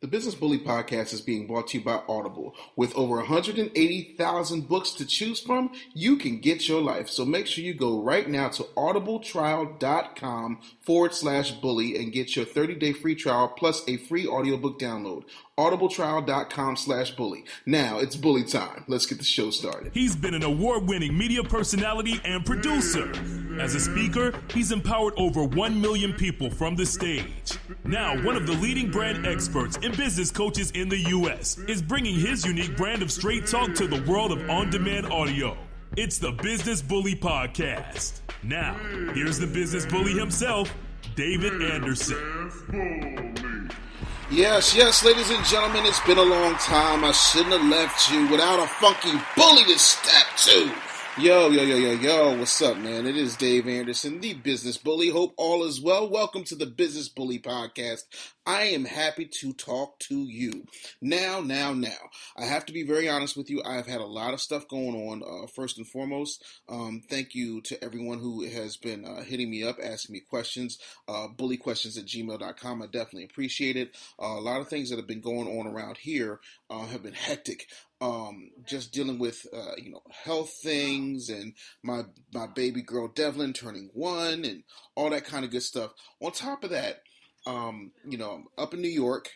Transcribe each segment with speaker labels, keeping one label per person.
Speaker 1: The Business Bully Podcast is being brought to you by Audible. With over 180,000 books to choose from, you can get your life. So make sure you go right now to audibletrial.com/bully and get your 30-day free trial plus a free audiobook download. audibletrial.com/bully. Now it's bully time. Let's get the show started.
Speaker 2: He's been an award-winning media personality and producer. As a speaker, he's empowered over 1 million people from the stage. Now, one of the leading brand experts and business coaches in the U.S. is bringing his unique brand of straight talk to the world of on-demand audio. It's the Business Bully Podcast. Now, here's the business bully himself, David Anderson.
Speaker 1: Yes, ladies and gentlemen, it's been a long time. I shouldn't have left you without a funky bully to step to. Yo, what's up, man? It is Dave Anderson, the Business Bully. Hope all is well. Welcome to the Business Bully Podcast. I am happy to talk to you. Now. I have to be very honest with you. I've had a lot of stuff going on. First and foremost, thank you to everyone who has been hitting me up, asking me questions, bullyquestions@gmail.com. I definitely appreciate it. A lot of things that have been going on around here have been hectic. Just dealing with, health things and my baby girl Devlin turning 1 and all that kind of good stuff. On top of that, I'm up in New York,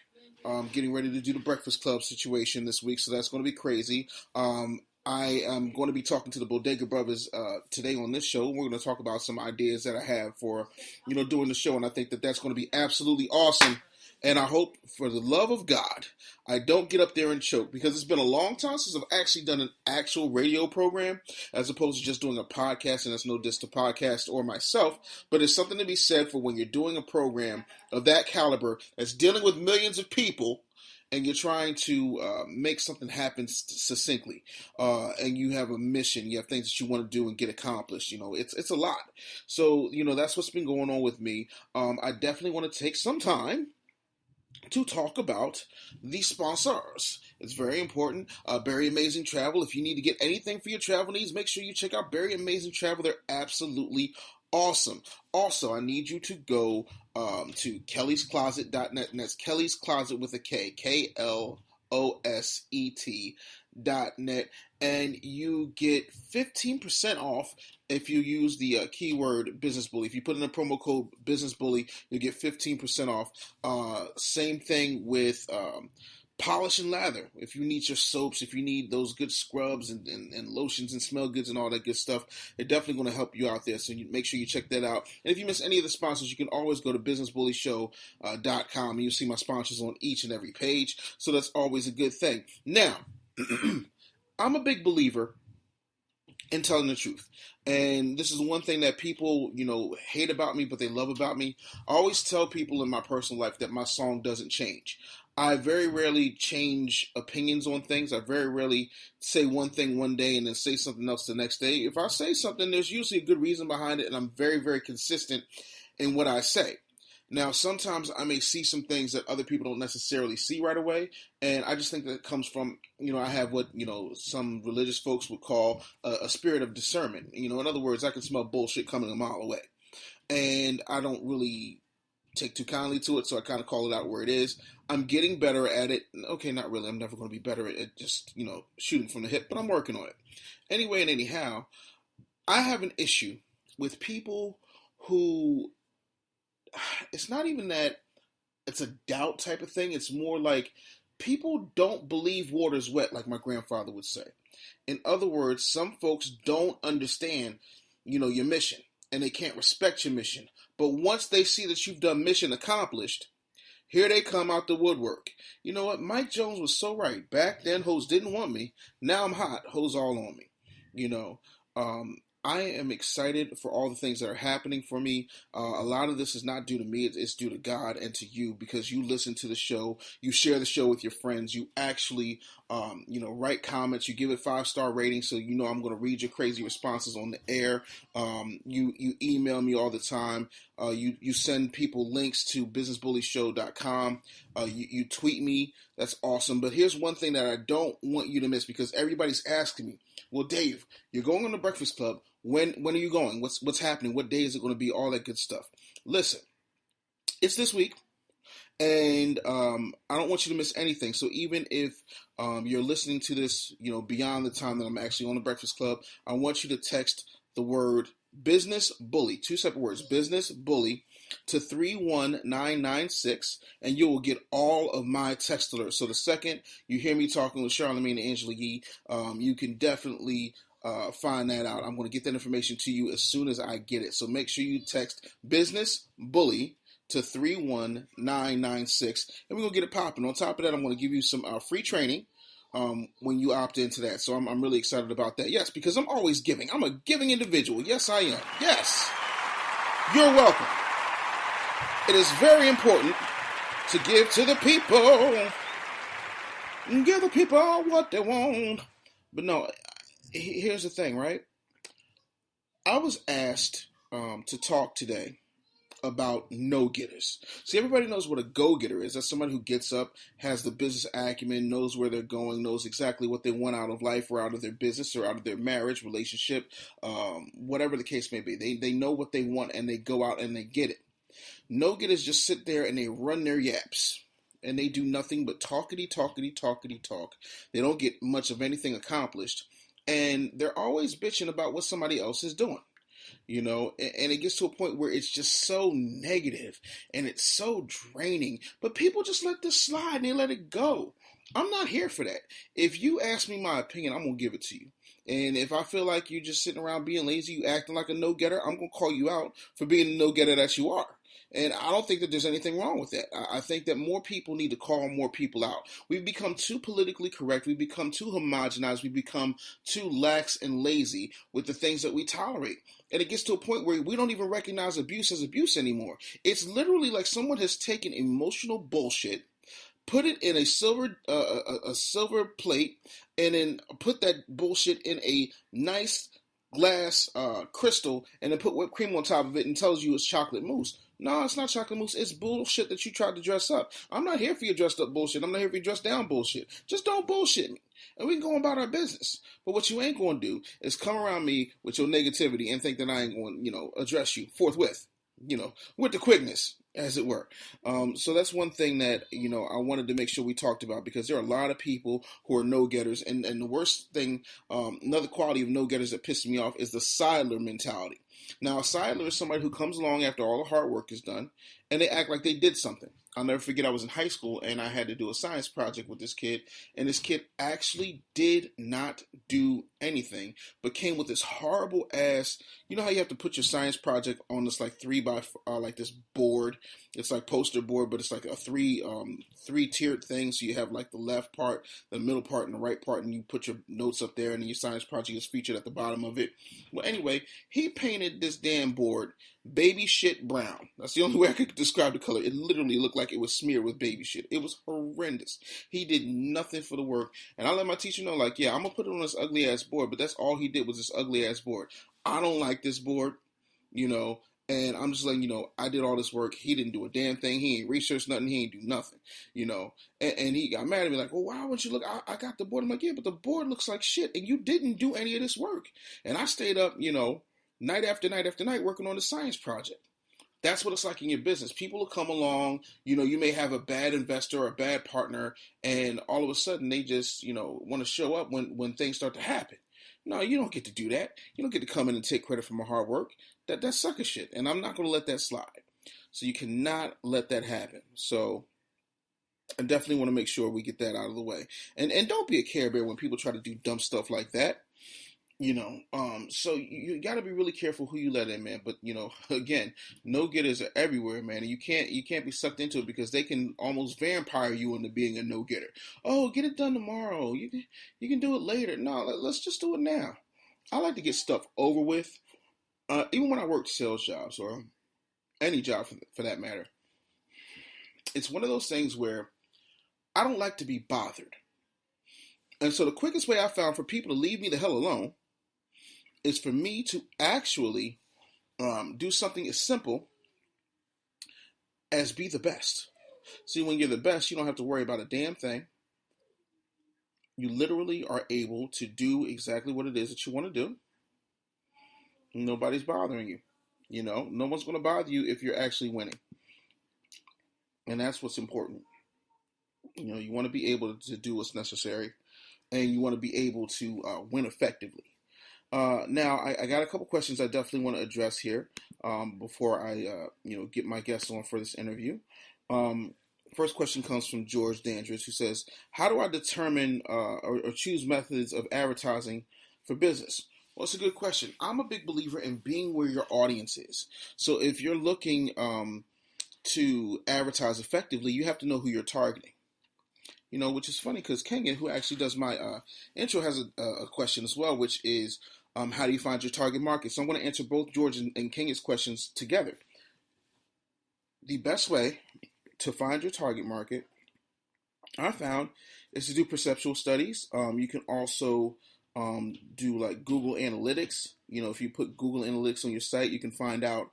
Speaker 1: getting ready to do the Breakfast Club situation this week, so that's going to be crazy. I am going to be talking to the Bodega Brovas today on this show. We're going to talk about some ideas that I have for, doing the show, and I think that that's going to be absolutely awesome. And I hope, for the love of God, I don't get up there and choke, because it's been a long time since I've actually done an actual radio program, as opposed to just doing a podcast, and that's no diss to podcast or myself, but there's something to be said for when you're doing a program of that caliber that's dealing with millions of people, and you're trying to make something happen succinctly, and you have a mission, you have things that you want to do and get accomplished. It's a lot. So, that's what's been going on with me. I definitely want to take some time to talk about the sponsors. It's very important. Very Amazing Travel. If you need to get anything for your travel needs, make sure you check out Very Amazing Travel. They're absolutely awesome. Also, I need you to go to kellyscloset.net, and that's Kelly's Closet with a K, KLOSET.net, and you get 15% off if you use the keyword Business Bully. If you put in a promo code Business Bully, you get 15% off. Same thing with polish and lather. If you need your soaps, if you need those good scrubs and lotions and smell goods and all that good stuff, they're definitely going to help you out there. So make sure you check that out. And if you miss any of the sponsors, you can always go to businessbullyshow.com and you'll see my sponsors on each and every page. So that's always a good thing. Now, I'm a big believer in telling the truth. And this is one thing that people, hate about me, but they love about me. I always tell people in my personal life that my song doesn't change. I very rarely change opinions on things. I very rarely say one thing one day and then say something else the next day. If I say something, there's usually a good reason behind it, and I'm very, very consistent in what I say. Now, sometimes I may see some things that other people don't necessarily see right away, and I just think that comes from, I have what, some religious folks would call a spirit of discernment. In other words, I can smell bullshit coming a mile away, and I don't really take too kindly to it, so I kind of call it out where it is. I'm getting better at it. Okay, not really. I'm never going to be better at it, just, shooting from the hip, but I'm working on it. Anyway and anyhow, I have an issue with people who, it's not even that it's a doubt type of thing. It's more like people don't believe water's wet, like my grandfather would say. In other words, some folks don't understand, your mission, and they can't respect your mission. But once they see that you've done mission accomplished, here they come out the woodwork. You know what? Mike Jones was so right. Back then, hoes didn't want me. Now I'm hot. Hoes all on me. I am excited for all the things that are happening for me. A lot of this is not due to me. It's due to God and to you, because you listen to the show. You share the show with your friends. You actually, write comments. You give it 5-star ratings, so I'm going to read your crazy responses on the air. You email me all the time. You send people links to businessbullyshow.com. You tweet me. That's awesome. But here's one thing that I don't want you to miss, because everybody's asking me, well, Dave, you're going on the Breakfast Club. When are you going? What's happening? What day is it going to be? All that good stuff. Listen, it's this week. And I don't want you to miss anything. So even if you're listening to this, beyond the time that I'm actually on the Breakfast Club, I want you to text the word business bully, 2 separate words, business bully, to 31996, and you will get all of my text alerts. So the second you hear me talking with Charlamagne and Angela Yee, you can definitely find that out. I'm going to get that information to you as soon as I get it. So make sure you text business bully to 31996, and we're going to get it popping. On top of that, I'm going to give you some free training when you opt into that. So I'm really excited about that. Yes, because I'm always giving. I'm a giving individual. Yes, I am. Yes. You're welcome. It is very important to give to the people. Give the people what they want. But no, here's the thing, right? I was asked to talk today about no-getters. See, everybody knows what a go-getter is. That's somebody who gets up, has the business acumen, knows where they're going, knows exactly what they want out of life or out of their business or out of their marriage, relationship, whatever the case may be. They know what they want and they go out and they get it. No-getters just sit there and they run their yaps. And they do nothing but talkity. They don't get much of anything accomplished. And they're always bitching about what somebody else is doing. And it gets to a point where it's just so negative and it's so draining. But people just let this slide and they let it go. I'm not here for that. If you ask me my opinion, I'm going to give it to you. And if I feel like you're just sitting around being lazy, you acting like a no-getter, I'm going to call you out for being the no-getter that you are. And I don't think that there's anything wrong with that. I think that more people need to call more people out. We've become too politically correct. We've become too homogenized. We've become too lax and lazy with the things that we tolerate. And it gets to a point where we don't even recognize abuse as abuse anymore. It's literally like someone has taken emotional bullshit, put it in a silver plate, and then put that bullshit in a nice glass crystal, and then put whipped cream on top of it and tells you it's chocolate mousse. No, it's not chocolate mousse. It's bullshit that you tried to dress up. I'm not here for your dressed up bullshit. I'm not here for your dressed down bullshit. Just don't bullshit me. And we can go about our business. But what you ain't going to do is come around me with your negativity and think that I ain't going to, address you forthwith, with the quickness, as it were. So that's one thing that, I wanted to make sure we talked about, because there are a lot of people who are no-getters. And the worst thing, another quality of no-getters that pisses me off is the sidler mentality. Now, a sidler is somebody who comes along after all the hard work is done, and they act like they did something. I'll never forget, I was in high school, and I had to do a science project with this kid, and this kid actually did not do anything, but came with this horrible ass, you know how you have to put your science project on this like 3x, like this board, it's like poster board, but it's like a three-tiered thing, so you have like the left part, the middle part, and the right part, and you put your notes up there, and then your science project is featured at the bottom of it. Well, anyway, he painted this damn board baby shit brown. That's the only way I could describe the color. It literally looked like it was smeared with baby shit. It was horrendous. He did nothing for the work. And I let my teacher know, like, yeah, I'm going to put it on this ugly ass board, but that's all he did was this ugly ass board. I don't like this board, and I'm just letting you know, I did all this work. He didn't do a damn thing. He ain't researched nothing. He ain't do nothing, and he got mad at me like, well, why would you look? I got the board. I'm like, yeah, but the board looks like shit, and you didn't do any of this work. And I stayed up, night after night after night working on the science project. That's what it's like in your business. People will come along, you may have a bad investor or a bad partner, and all of a sudden they just, want to show up when things start to happen. No, you don't get to do that. You don't get to come in and take credit for my hard work. That's sucker shit, and I'm not going to let that slide. So you cannot let that happen. So I definitely want to make sure we get that out of the way. And don't be a Care Bear when people try to do dumb stuff like that. So you got to be really careful who you let in, man. But again, no-getters are everywhere, man, and you can't be sucked into it, because they can almost vampire you into being a no-getter. Oh, get it done tomorrow. You can do it later. No, let's just do it now. I like to get stuff over with. Even when I worked sales jobs or any job for that matter, it's one of those things where I don't like to be bothered. And so the quickest way I found for people to leave me the hell alone is for me to actually do something as simple as be the best. See, when you're the best, you don't have to worry about a damn thing. You literally are able to do exactly what it is that you want to do. Nobody's bothering you. No one's going to bother you if you're actually winning. And that's what's important. You want to be able to do what's necessary, and you want to be able to win effectively. Now, I got a couple questions I definitely want to address here before I, get my guests on for this interview. First question comes from George Dandridge, who says, "How do I determine or choose methods of advertising for business?" Well, it's a good question. I'm a big believer in being where your audience is. So if you're looking to advertise effectively, you have to know who you're targeting. Which is funny because Kenyon, who actually does my intro, has a question as well, which is, how do you find your target market? So I'm going to answer both George and Kenyon's questions together. The best way to find your target market, I found, is to do perceptual studies. You can also do like Google Analytics. If you put Google Analytics on your site, you can find out,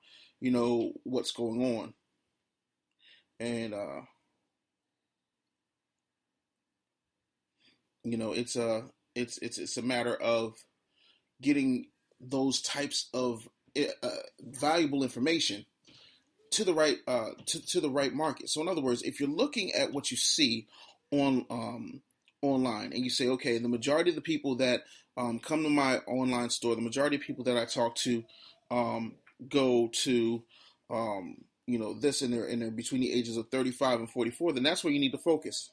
Speaker 1: what's going on. And it's a matter of getting those types of valuable information to the right to the right market. So in other words, if you're looking at what you see on online and you say, okay, the majority of the people that come to my online store, the majority of people that I talk to go to this and they're between the ages of 35 and 44, then that's where you need to focus.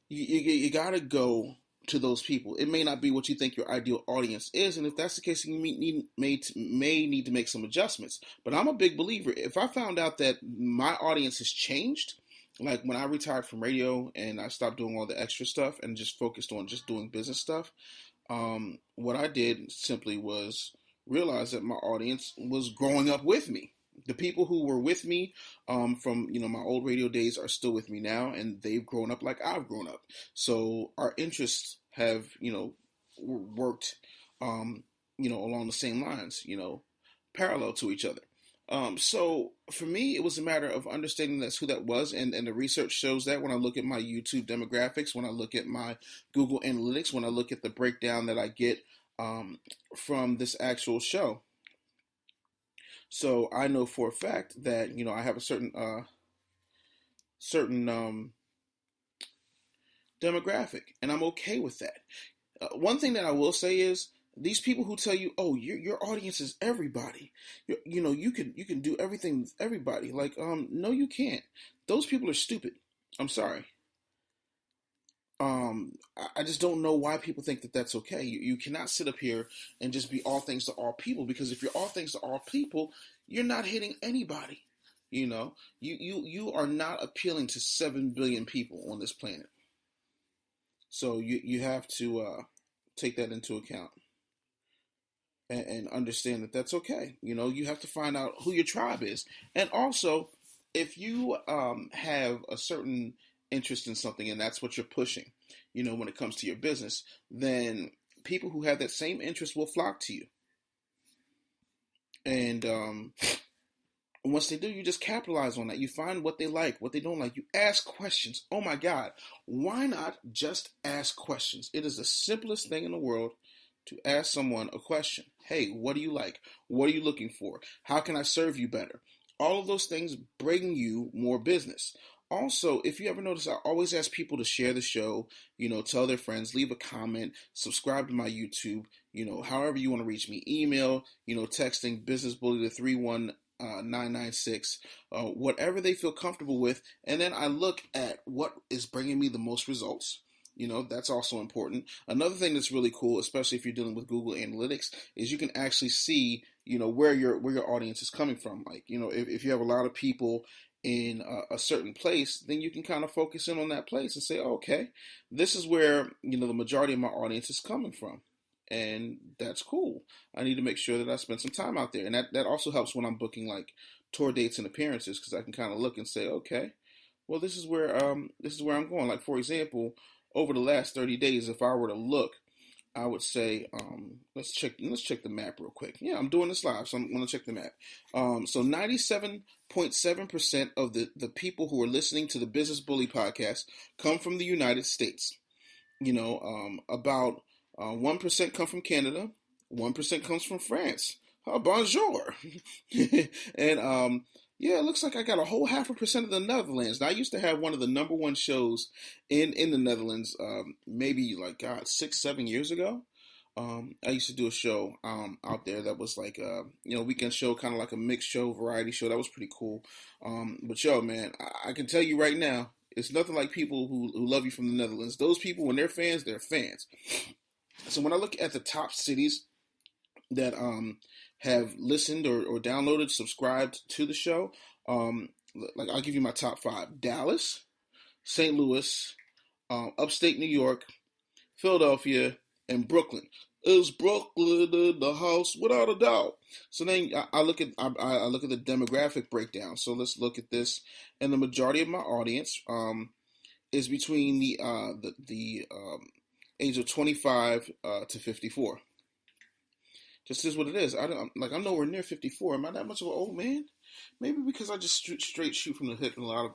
Speaker 1: You got to go to those people. It may not be what you think your ideal audience is, and if that's the case, you may need to make some adjustments. But I'm a big believer. If I found out that my audience has changed, like when I retired from radio and I stopped doing all the extra stuff and just focused on just doing business stuff, what I did simply was realize that my audience was growing up with me. The people who were with me from my old radio days are still with me now, and they've grown up like I've grown up. So our interests have worked along the same lines, parallel to each other. So for me, it was a matter of understanding that's who that was, and the research shows that when I look at my YouTube demographics, when I look at my Google Analytics, when I look at the breakdown that I get from this actual show. So I know for a fact that I have a certain demographic, and I'm okay with that. One thing that I will say is these people who tell you, "Oh, your audience is everybody," you can do everything with everybody. Like, no, you can't. Those people are stupid. I'm sorry. I just don't know why people think that that's okay. You cannot sit up here and just be all things to all people, because if you're all things to all people, you're not hitting anybody. You are not appealing to 7 billion people on this planet. So you have to take that into account and understand that that's okay. You have to find out who your tribe is. And also, if you have a certain interest in something and that's what you're pushing, when it comes to your business, then people who have that same interest will flock to you. And once they do, you just capitalize on that. You find what they like, what they don't like. You ask questions. Oh my God, why not just ask questions? It is the simplest thing in the world to ask someone a question. Hey, what do you like? What are you looking for? How can I serve you better? All of those things bring you more business. Also, if you ever notice, I always ask people to share the show, tell their friends, leave a comment, subscribe to my YouTube, however you want to reach me, email, texting Business Bully to 31996, whatever they feel comfortable with. And then I look at what is bringing me the most results. That's also important. Another thing that's really cool, especially if you're dealing with Google Analytics, is you can actually see, where your audience is coming from. Like, if you have a lot of people in a certain place, then you can kind of focus in on that place and say, oh, okay, this is where, the majority of my audience is coming from. And that's cool. I need to make sure that I spend some time out there. And that also helps when I'm booking like tour dates and appearances, because I can kind of look and say, okay, well, this is where I'm going. Like, for example, over the last 30 days, if I were to look, I would say, let's check the map real quick. Yeah, I'm doing this live, so I'm going to check the map. So 97.7% of the people who are listening to the Business Bully podcast come from the United States. About 1% come from Canada, 1% comes from France. Oh, bonjour. And Yeah, it looks like I got a whole 0.5% of the Netherlands. Now, I used to have one of the number one shows in the Netherlands, maybe like God 6 7 years ago. I used to do a show out there that was like weekend show, kind of like a mixed show, variety show. That was pretty cool. But yo, man, I can tell you right now, it's nothing like people who love you from the Netherlands. Those people, when they're fans, they're fans. So when I look at the top cities that have listened or downloaded, subscribed to the show, like I'll give you my top five: Dallas, St. Louis, upstate New York, Philadelphia, and Brooklyn. Is Brooklyn in the house? Without a doubt. So then I look at I look at the demographic breakdown. So let's look at this, and the majority of my audience is between the age of 25 to 54. Just is what it is. I'm nowhere near 54. Am I that much of an old man? Maybe because I just straight shoot from the hip, and a lot of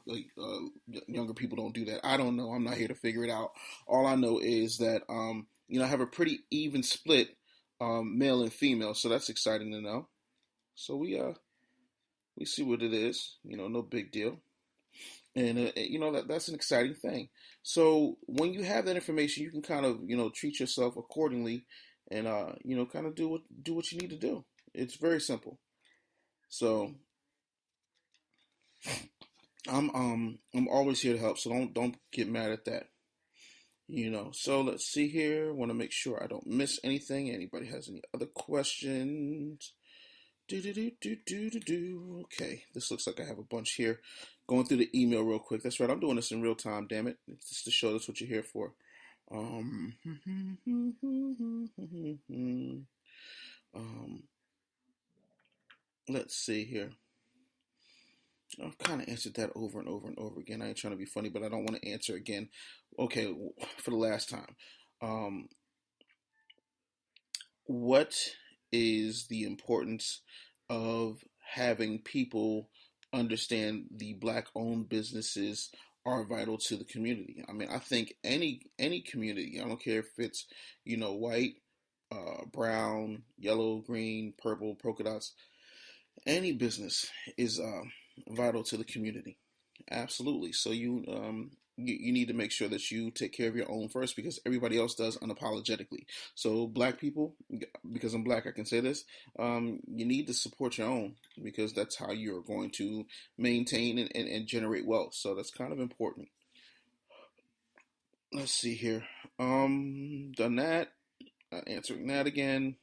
Speaker 1: younger people don't do that. I don't know. I'm not here to figure it out. All I know is that I have a pretty even split, male and female, so that's exciting to know. So we see what it is. No big deal, and that's an exciting thing. So when you have that information, you can kind of treat yourself accordingly, and kind of do what you need to do. It's very simple. So I'm always here to help. So don't get mad at that. So let's see here. Want to make sure I don't miss anything. Anybody has any other questions? Okay, this looks like I have a bunch here. Going through the email real quick. That's right. I'm doing this in real time. Damn it! It's just to show that's what you're here for. Let's see here. I've kind of answered that over and over and over again. I ain't trying to be funny, but I don't want to answer again. Okay, for the last time. What is the importance of having people understand the black-owned businesses are vital to the community? I mean, I think any community, I don't care if it's white, brown, yellow, green, purple, polka dots, any business is vital to the community. Absolutely. So you need to make sure that you take care of your own first, because everybody else does unapologetically. So black people, because I'm black, I can say this, you need to support your own, because that's how you're going to maintain and generate wealth. So that's kind of important. Let's see here. Done that. Answering that again.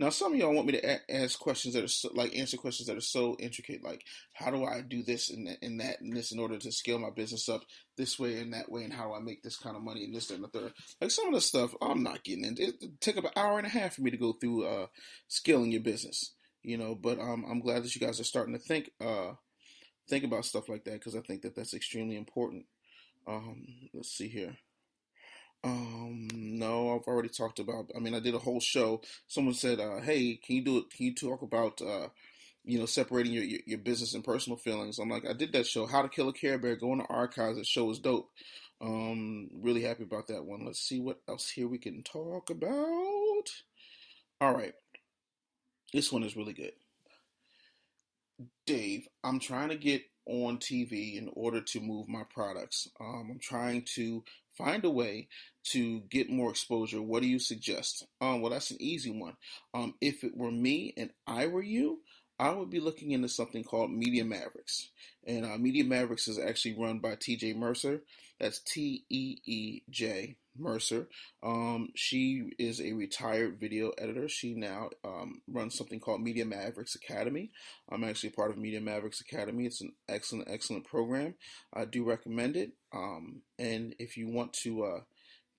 Speaker 1: Now, some of y'all want me to ask questions that are answer questions that are so intricate, like how do I do this and that and this in order to scale my business up this way and that way, and how do I make this kind of money and this, that, and the third. Like some of the stuff I'm not getting into. It take up an hour and a half for me to go through scaling your business, But I'm glad that you guys are starting to think about stuff like that, because I think that that's extremely important. Let's see here. No, I've already talked about. I mean, I did a whole show. Someone said, "Hey, can you talk about, separating your business and personal feelings?" I'm like, I did that show, How to Kill a Care Bear. Go in the archives. That show is dope. Really happy about that one. Let's see what else here we can talk about. All right, this one is really good. Dave, I'm trying to get on TV in order to move my products. I'm trying to find a way to get more exposure. What do you suggest? Well, that's an easy one. If it were me and I were you, I would be looking into something called Media Mavericks. And Media Mavericks is actually run by TJ Mercer. That's TEEJ Mercer. She is a retired video editor. She now runs something called Media Mavericks Academy. I'm actually a part of Media Mavericks Academy. It's an excellent program. I do recommend it. And if you want to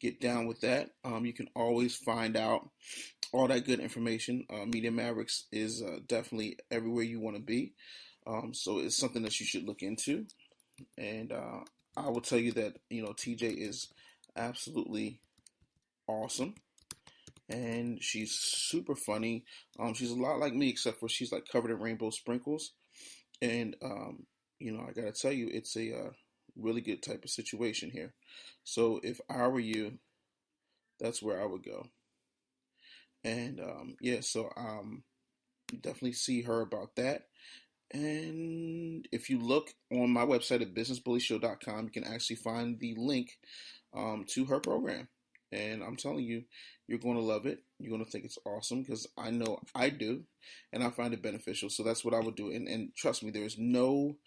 Speaker 1: get down with that, you can always find out all that good information. Media Mavericks is definitely everywhere you want to be. So it's something that you should look into. And I will tell you that, TJ is absolutely awesome. And she's super funny. She's a lot like me, except for she's like covered in rainbow sprinkles. And, I got to tell you, it's a really good type of situation here. So if I were you, that's where I would go. And so definitely see her about that. And if you look on my website at businessbullyshow.com, you can actually find the link to her program. And I'm telling you, you're going to love it. You're going to think it's awesome, because I know I do, and I find it beneficial. So that's what I would do. And trust me, there's no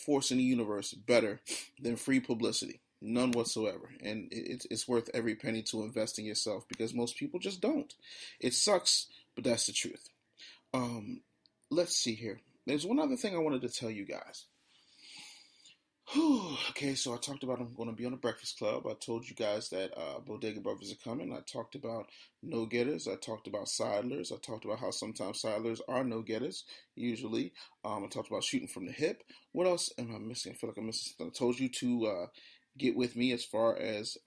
Speaker 1: force in the universe better than free publicity. None whatsoever. And it's worth every penny to invest in yourself, because most people just don't. It sucks, but that's the truth. Let's see here. There's one other thing I wanted to tell you guys. Okay, so I talked about I'm going to be on the Breakfast Club. I told you guys that Bodega Brovas are coming. I talked about no-getters. I talked about sidlers. I talked about how sometimes sidlers are no-getters, usually. I talked about shooting from the hip. What else am I missing? I feel like I'm missing something. I told you to get with me as far as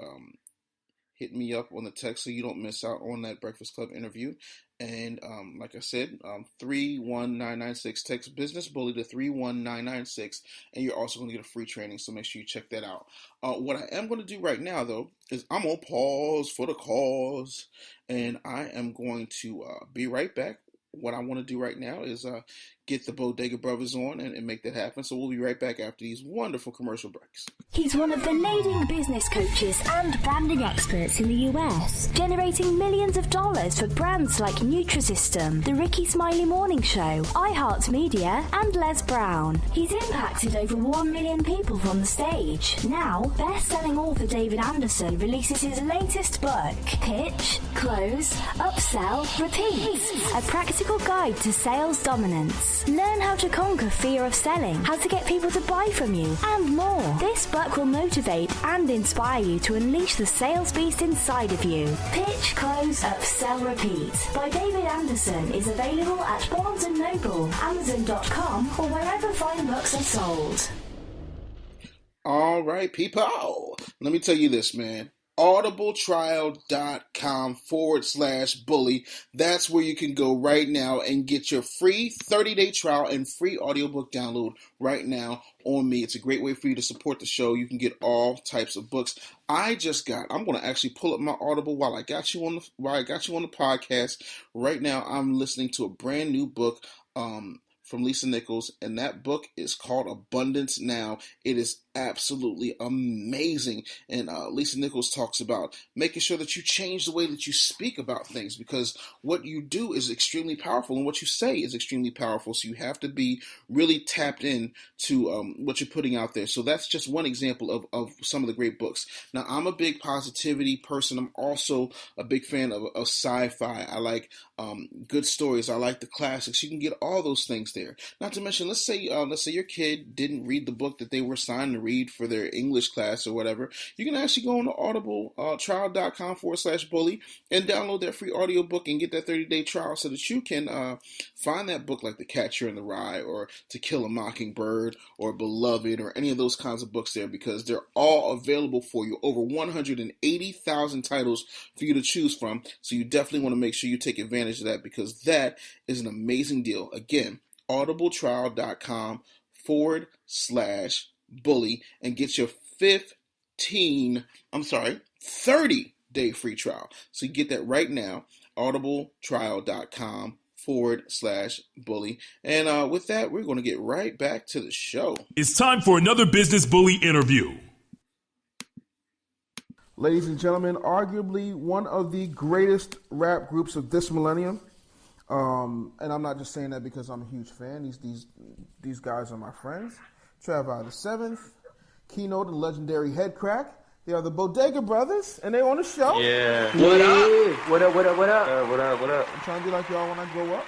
Speaker 1: hit me up on the text so you don't miss out on that Breakfast Club interview. And like I said, 31996, text Business Bully to 31996, and you're also going to get a free training, so make sure you check that out. What I am going to do right now, though, is I'm on pause for the cause, and I am going to be right back. What I want to do right now is get the Bodega Brovas on and make that happen. So we'll be right back after these wonderful commercial breaks.
Speaker 3: He's one of the leading business coaches and branding experts in the US, generating millions of dollars for brands like Nutrisystem, The Ricky Smiley Morning Show, iHeartMedia, and Les Brown. He's impacted over 1 million people from the stage. Now, best-selling author David Anderson releases his latest book, Pitch, Close, Upsell, Repeat, a practical guide to sales dominance. Learn how to conquer fear of selling, how to get people to buy from you, and more. This book will motivate and inspire you to unleash the sales beast inside of you. Pitch, Close, Upsell, Repeat by David Anderson is available at Barnes & Noble, Amazon.com, or wherever fine books are sold.
Speaker 1: All right, people. Let me tell you this, man. audibletrial.com/bully. That's where you can go right now and get your free 30-day trial and free audiobook download right now on me. It's a great way for you to support the show. You can get all types of books. I'm going to actually pull up my Audible while I got you on the podcast. Right now, I'm listening to a brand new book from Lisa Nichols, and that book is called Abundance Now. It is absolutely amazing. And Lisa Nichols talks about making sure that you change the way that you speak about things, because what you do is extremely powerful and what you say is extremely powerful. So you have to be really tapped in to what you're putting out there. So that's just one example of some of the great books. Now, I'm a big positivity person. I'm also a big fan of sci-fi. I like good stories. I like the classics. You can get all those things there. Not to mention, let's say your kid didn't read the book that they were assigned to read for their English class or whatever. You can actually go on to audibletrial.com/bully and download that free audiobook and get that 30-day trial so that you can find that book like The Catcher in the Rye or To Kill a Mockingbird or Beloved or any of those kinds of books there, because they're all available for you. Over 180,000 titles for you to choose from. So you definitely want to make sure you take advantage of that, because that is an amazing deal. Again, audibletrial.com/bully and get your 30-day free trial. So you get that right now, audibletrial.com/bully. And with that, we're going to get right back to the show.
Speaker 2: It's time for another Business Bully interview.
Speaker 1: Ladies and gentlemen, arguably one of the greatest rap groups of this millennium. And I'm not just saying that because I'm a huge fan. These guys are my friends. Travii the 7th, Keynote, and legendary Headkrack. They are the Bodega Brothers, and they're on the show.
Speaker 4: Yeah.
Speaker 5: What up? What up?
Speaker 1: I'm trying to be like y'all when I grow up.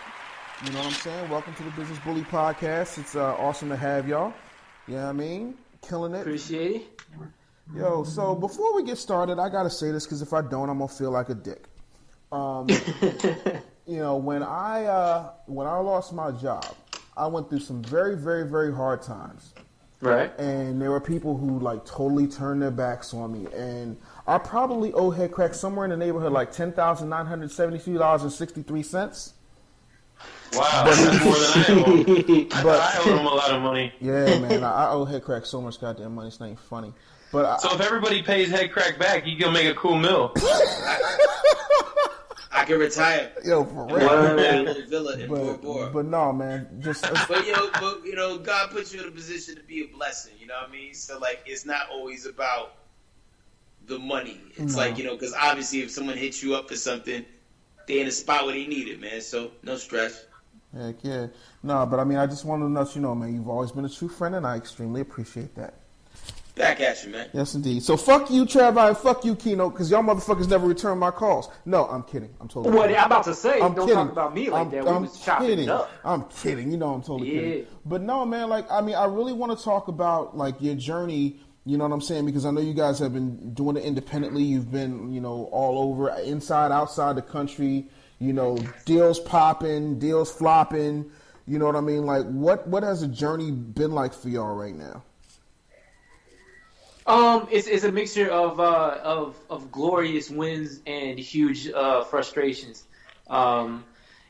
Speaker 1: You know what I'm saying? Welcome to the Business Bully Podcast. It's awesome to have y'all. You know what I mean? Killing it.
Speaker 5: Appreciate it.
Speaker 1: Yo, so before we get started, I got to say this because if I don't, I'm going to feel like a dick. You know, when I lost my job, I went through some very, very, very hard times.
Speaker 5: Right.
Speaker 1: And there were people who like totally turned their backs on me. And I probably owe Headkrack somewhere in the neighborhood like $10,972.63.
Speaker 4: Wow, that's more than I owe. I owe him a lot of money.
Speaker 1: Yeah, man, I owe Headkrack so much goddamn money. It's not even funny. But
Speaker 4: so if everybody pays Headkrack back, you can make a cool meal. I can retire.
Speaker 1: Yo, for real.
Speaker 4: A little villa in Bora Bora.
Speaker 1: But no, man, just.
Speaker 4: But God puts you in a position to be a blessing. You know what I mean? So like, it's not always about the money. It's like, because obviously, if someone hits you up for something, they in a spot where they need it, man. So no stress.
Speaker 1: Heck yeah. No, but I mean, I just wanted to let you know, man, you've always been a true friend, and I extremely appreciate that.
Speaker 4: Back at you, man.
Speaker 1: Yes, indeed. So fuck you, Travii, and fuck you, Keynote, because y'all motherfuckers never return my calls. No, I'm kidding. I'm totally
Speaker 5: What
Speaker 1: kidding.
Speaker 5: I'm about to say,
Speaker 1: I'm
Speaker 5: don't
Speaker 1: kidding.
Speaker 5: talk about me like that.
Speaker 1: I'm
Speaker 5: We was chopping it up.
Speaker 1: I'm kidding. I'm totally kidding. But no, man, like, I mean, I really want to talk about, like, your journey, you know what I'm saying? Because I know you guys have been doing it independently. You've been, all over, inside, outside the country, deals popping, deals flopping. You know what I mean? Like, what has the journey been like for y'all right now?
Speaker 5: It's a mixture of glorious wins and huge frustrations.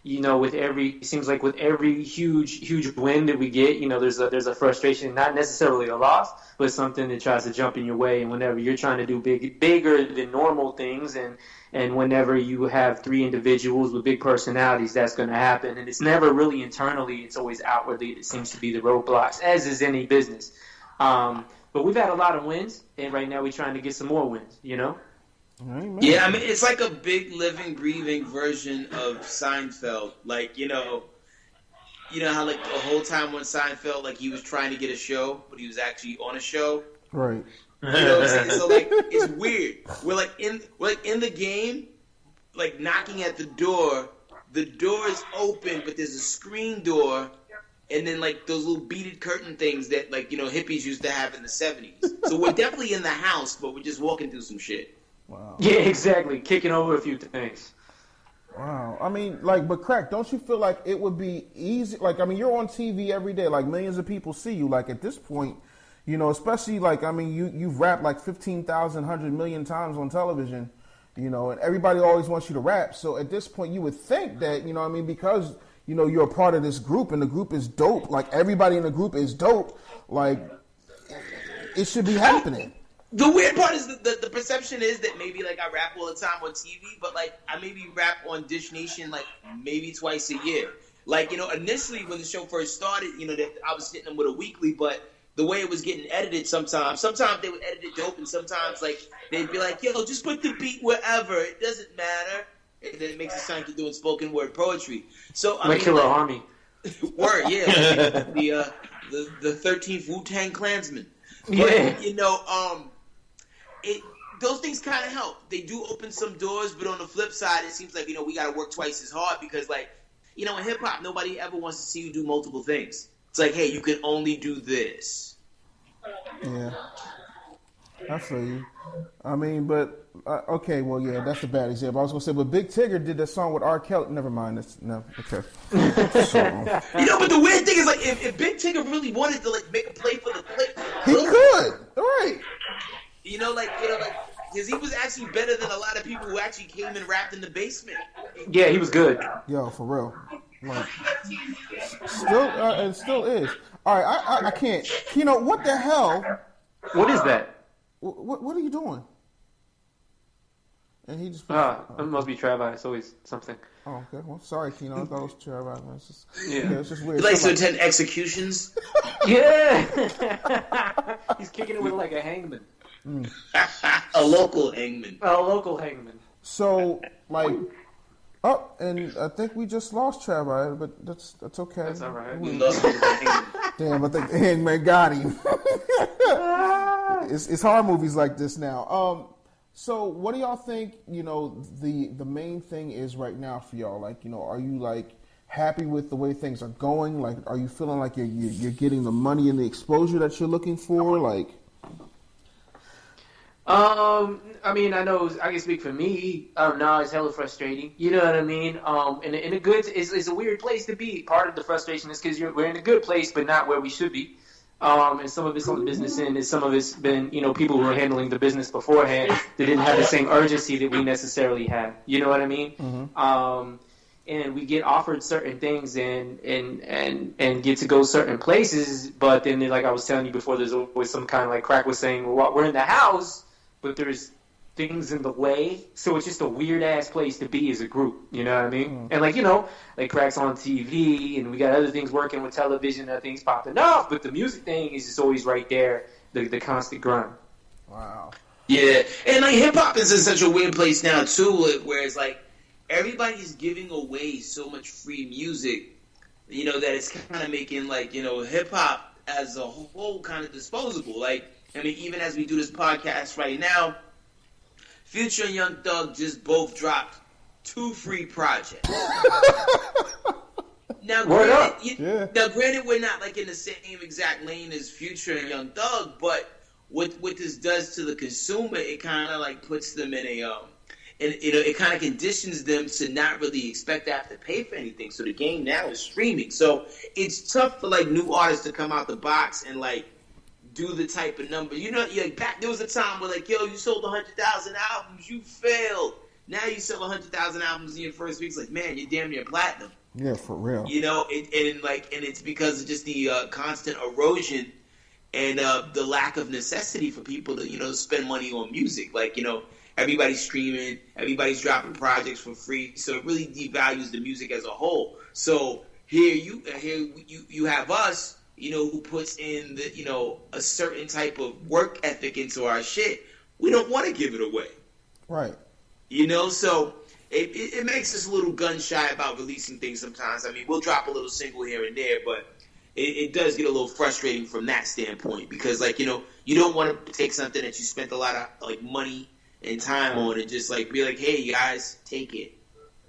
Speaker 5: It seems like with every huge win that we get, there's a frustration, not necessarily a loss, but something that tries to jump in your way. And whenever you're trying to do bigger than normal things, and whenever you have three individuals with big personalities, that's going to happen. And it's never really internally; it's always outwardly that seems to be the roadblocks, as is any business. But we've had a lot of wins, and right now we're trying to get some more wins,
Speaker 1: Amen.
Speaker 4: Yeah, I mean, it's like a big living, breathing version of Seinfeld. Like, how like the whole time on Seinfeld, like he was trying to get a show, but he was actually on a show.
Speaker 1: Right.
Speaker 4: You know what I'm saying? So like, it's weird. We're in the game, like knocking at the door. The door is open, but there's a screen door. And then, like, those little beaded curtain things that, like, hippies used to have in the 70s. So we're definitely in the house, but we're just walking through some shit.
Speaker 1: Wow.
Speaker 5: Yeah, exactly. Kicking over a few things.
Speaker 1: Wow. I mean, like, but Crack, don't you feel like it would be easy? Like, I mean, you're on TV every day. Like, millions of people see you. Like, at this point, especially, like, I mean, you've rapped, like, 15,000, 100 million times on television, and everybody always wants you to rap. So at this point, you would think that, because you're a part of this group and the group is dope. Like, everybody in the group is dope. Like, it should be happening.
Speaker 4: The weird part is the perception is that maybe, like, I rap all the time on TV, but, like, I maybe rap on Dish Nation, like, maybe twice a year. Like, initially when the show first started, that I was hitting them with a weekly, but the way it was getting edited sometimes they would edit it dope, and sometimes, like, they'd be like, yo, just put the beat wherever. It doesn't matter. And then it makes it sound like you're doing spoken word poetry. So I mean,
Speaker 5: Killer Army.
Speaker 4: Word, yeah. The 13th Wu-Tang Klansman. But,
Speaker 5: Yeah.
Speaker 4: those things kind of help. They do open some doors, but on the flip side, it seems like, we got to work twice as hard because, like, in hip-hop, nobody ever wants to see you do multiple things. It's like, hey, you can only do this.
Speaker 1: Yeah. I feel you. I mean, but okay, well, yeah, that's a bad example. I was gonna say, but Big Tigger did that song with R. Kelly. Never mind. No, okay. So,
Speaker 4: but the weird thing is, like, if Big Tigger really wanted to, like, make a play for the play,
Speaker 1: he could, right?
Speaker 4: Because he was actually better than a lot of people who actually came and rapped in the basement.
Speaker 5: Yeah, he was good.
Speaker 1: Yo, for real. Like, it still is. All right, I can't. What the hell?
Speaker 5: What is that?
Speaker 1: What are you doing? And he just.
Speaker 5: It must be Travii. It's always something.
Speaker 1: Oh, okay. Well, sorry, Keno. I thought it was Travii. Man.
Speaker 5: Yeah,
Speaker 1: it's just weird.
Speaker 4: He likes to attend executions.
Speaker 5: Yeah. He's kicking it with like a hangman.
Speaker 4: A local hangman.
Speaker 5: A local hangman.
Speaker 1: So, like, and I think we just lost Travii, but that's okay.
Speaker 5: That's all right.
Speaker 4: We lost him.
Speaker 1: Damn, I think the hangman got him. It's horror movies like this now. So what do y'all think, the main thing is right now for y'all? Like, are you, like, happy with the way things are going? Like, are you feeling like you're getting the money and the exposure that you're looking for? Like,
Speaker 5: I mean, I know I can speak for me. Now it's hella frustrating. You know what I mean? In a good, it's a weird place to be. Part of the frustration is because we're in a good place, but not where we should be. And some of it's on the business end, and some of it's been, people who were handling the business beforehand that didn't have the same urgency that we necessarily have. You know what I mean? Mm-hmm. And we get offered certain things and get to go certain places, but then, like I was telling you before, there's always some kind of, like Crack was saying, well, we're in the house, but there's things in the way, so it's just a weird ass place to be as a group. You know what I mean? And like Crack's on TV, and we got other things working with television, other things popping off, but the music thing is just always right there, the constant grind.
Speaker 1: Wow.
Speaker 4: Yeah, and like hip hop is in such a weird place now too, where it's like everybody's giving away so much free music, that it's kind of making like hip hop as a whole kind of disposable. Like, I mean, even as we do this podcast right now, Future and Young Thug just both dropped 2 free projects. Now, granted, we're not like in the same exact lane as Future and Young Thug, but what this does to the consumer, it kind of like puts them in a and it kind of conditions them to not really expect to have to pay for anything. So the game now is streaming. So it's tough for like new artists to come out the box and like do the type of number. Back there was a time where like, yo, you sold 100,000 albums, you failed. Now you sell 100,000 albums in your first week. It's like, man, you're damn near platinum.
Speaker 1: Yeah, for real.
Speaker 4: And it's because of just the constant erosion and the lack of necessity for people to spend money on music. Like, everybody's streaming, everybody's dropping projects for free, so it really devalues the music as a whole. So here you have us, who puts in a certain type of work ethic into our shit. We don't want to give it away,
Speaker 1: right?
Speaker 4: So it makes us a little gun shy about releasing things sometimes. I mean, we'll drop a little single here and there, but it does get a little frustrating from that standpoint because, like, you don't want to take something that you spent a lot of like money and time on and just like be like, hey guys, take it.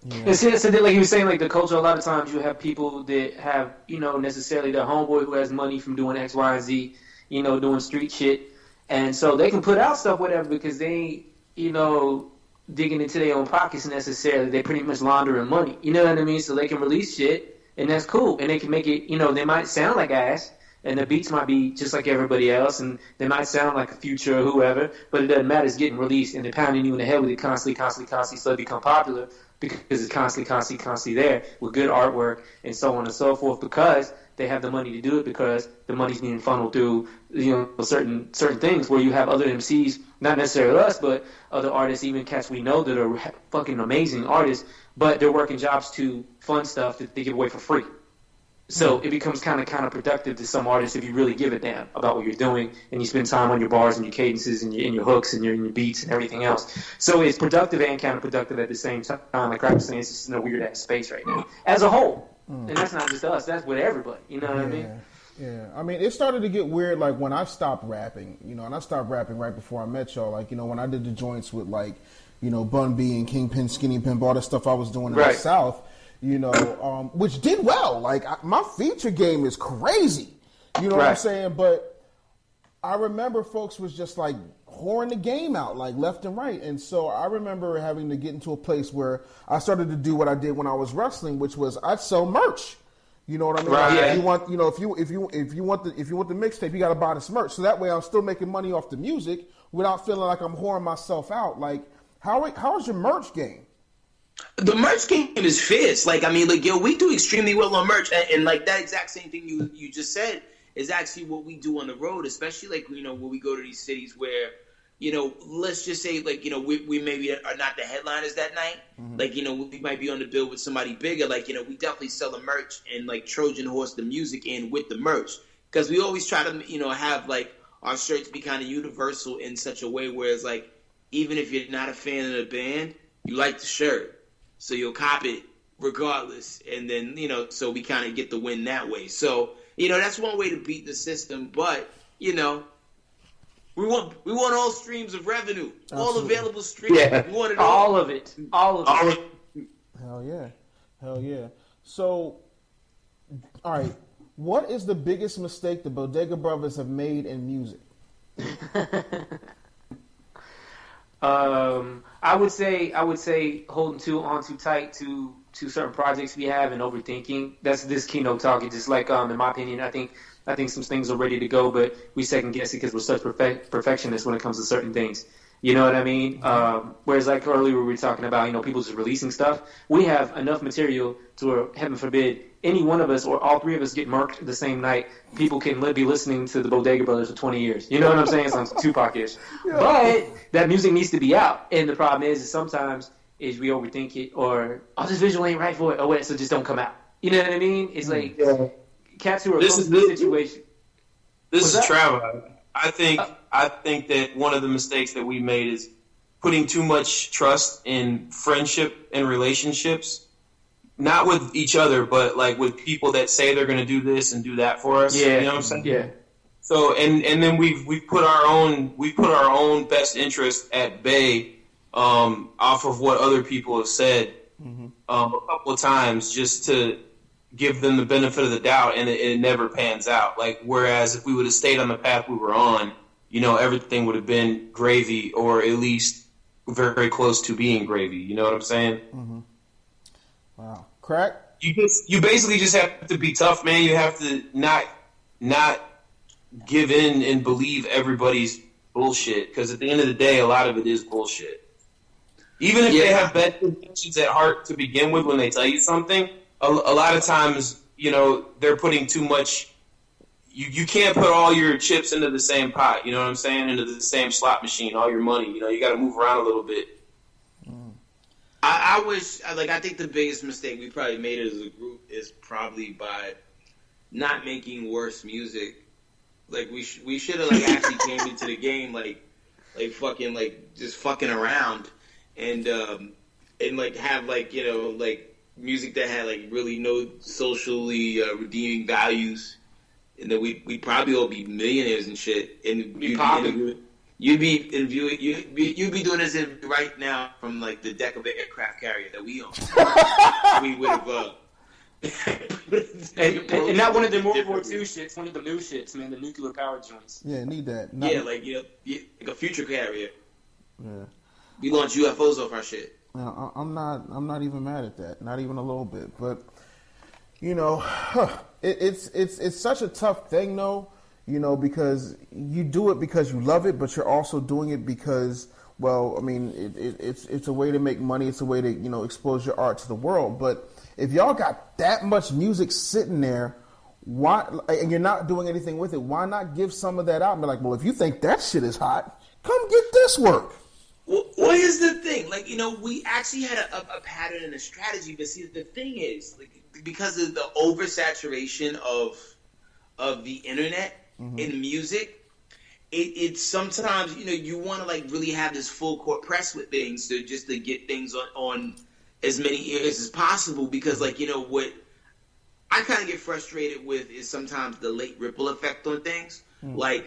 Speaker 5: Yeah. So like you were saying, like the culture, a lot of times you have people that have, necessarily their homeboy who has money from doing X, Y, and Z, doing street shit, and so they can put out stuff, whatever, because they ain't, digging into their own pockets necessarily. They pretty much laundering money, you know what I mean? So they can release shit, and that's cool, and they can make it, they might sound like ass, and the beats might be just like everybody else, and they might sound like a Future or whoever, but it doesn't matter. It's getting released, and they're pounding you in the head with it constantly, so it become popular because it's constantly there with good artwork and so on and so forth, because they have the money to do it, because the money's being funneled through, certain things where you have other MCs, not necessarily us, but other artists, even cats we know that are fucking amazing artists, but they're working jobs to fund stuff that they give away for free. So it becomes kind of counterproductive to some artists if you really give a damn about what you're doing and you spend time on your bars and your cadences and your hooks and your beats and everything else. So it's productive and counterproductive at the same time. Like I was saying, it's just in a weird ass space right now as a whole. And that's not just us. That's with everybody. You know what I mean?
Speaker 1: Yeah. I mean, it started to get weird like when I stopped rapping, and I stopped rapping right before I met y'all. Like, when I did the joints with like, Bun B and Kingpin, Skinny Pimp, all the stuff I was doing in the South. Which did well. Like, my feature game is crazy. You know what I'm saying? But I remember folks was just, like, whoring the game out, like, left and right. And so I remember having to get into a place where I started to do what I did when I was wrestling, which was I'd sell merch. You know what I mean?
Speaker 5: Right.
Speaker 1: Like, if you want, if you want the mixtape, you got to buy this merch. So that way I'm still making money off the music without feeling like I'm whoring myself out. Like, how is your merch game?
Speaker 4: The merch game is fierce. Like, I mean, like, yo, we do extremely well on merch, and like that exact same thing you just said is actually what we do on the road, especially like, when we go to these cities where, let's just say like, we maybe are not the headliners that night. Mm-hmm. Like, we might be on the bill with somebody bigger. Like, we definitely sell the merch and like Trojan horse the music in with the merch, because we always try to, have like our shirts be kind of universal in such a way where it's like, even if you're not a fan of the band, you like the shirt. So you'll cop it regardless, and then, so we kind of get the win that way. So, that's one way to beat the system, but, we want all streams of revenue, all available streams.
Speaker 5: Yeah.
Speaker 4: We want it
Speaker 5: all of it. All of it.
Speaker 1: Hell yeah. So, all right, what is the biggest mistake the Bodega Brothers have made in music?
Speaker 5: I would say holding on too tight to certain projects we have and overthinking. That's this Keynote talk. It's just like, in my opinion, I think some things are ready to go, but we second guess it because we're such perfectionists when it comes to certain things. You know what I mean? Whereas like earlier we were talking about, people just releasing stuff. We have enough material to where, heaven forbid, any one of us or all three of us get murked the same night, people can be listening to the Bodega Brothers for 20 years. You know what I'm saying? Sounds Tupac-ish. Yeah. But that music needs to be out. And the problem is sometimes we overthink it, or, oh, this visual ain't right for it, or what, so just don't come out. You know what I mean? It's like cats who are close to the situation.
Speaker 6: This is Travii. I think that one of the mistakes that we made is putting too much trust in friendship and relationships. Not with each other, but like with people that say they're going to do this and do that for us.
Speaker 5: Yeah,
Speaker 6: you know what I'm saying?
Speaker 5: Yeah.
Speaker 6: So and then we've put our own best interest at bay off of what other people have said a couple of times just to give them the benefit of the doubt, and it never pans out. Like whereas if we would have stayed on the path we were on, everything would have been gravy, or at least very close to being gravy. You know what I'm saying?
Speaker 1: Mm-hmm. Wow. Crack?
Speaker 6: You basically just have to be tough, man. You have to not give in and believe everybody's bullshit, because at the end of the day, a lot of it is bullshit. Even if they have bad intentions at heart to begin with when they tell you something, a lot of times, they're putting too much. You can't put all your chips into the same pot, you know what I'm saying? Into the same slot machine, all your money. You got to move around a little bit.
Speaker 4: I think the biggest mistake we probably made as a group is probably by not making worse music. Like we should have actually came into the game just fucking around and have music that had really no socially redeeming values, and that we'd probably all be millionaires and shit, and you'd be doing this right now from the deck of an aircraft carrier that we own. We would have.
Speaker 5: And not one of the World War II shits, one of the new shits, man, the nuclear power joints.
Speaker 1: Yeah, need that.
Speaker 4: Like a future carrier. Yeah. We launch UFOs off our shit.
Speaker 1: I'm not even mad at that. Not even a little bit. But it's such a tough thing though. Because you do it because you love it, but you're also doing it because, it's a way to make money. It's a way to, expose your art to the world. But if y'all got that much music sitting there, why, and you're not doing anything with it, why not give some of that out and be like, well, if you think that shit is hot, come get this work.
Speaker 4: Well, here's the thing. We actually had a pattern and a strategy, but see, the thing is, because of the oversaturation of the internet, in music, it's sometimes you want to really have this full court press with things to get things on as many ears as possible, because what I kind of get frustrated with is sometimes the late ripple effect on things. I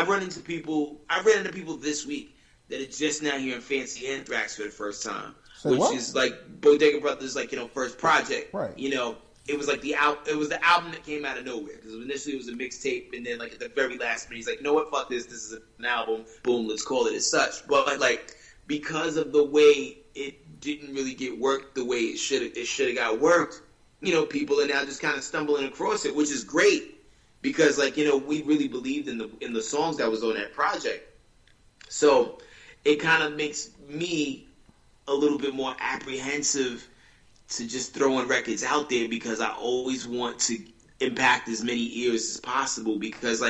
Speaker 4: ran into people this week that are just now hearing Fancy Headkrack for the first time, is Bodega Brothers first project, right? It was the album that came out of nowhere, because initially it was a mixtape, and then at the very last minute he's like, you know what, fuck this is an album, boom, let's call it as such. But because of the way it didn't really get worked the way it should have got worked, people are now just kind of stumbling across it, which is great, because we really believed in the songs that was on that project. So it kind of makes me a little bit more apprehensive to just throwing records out there, because I always want to impact as many ears as possible, because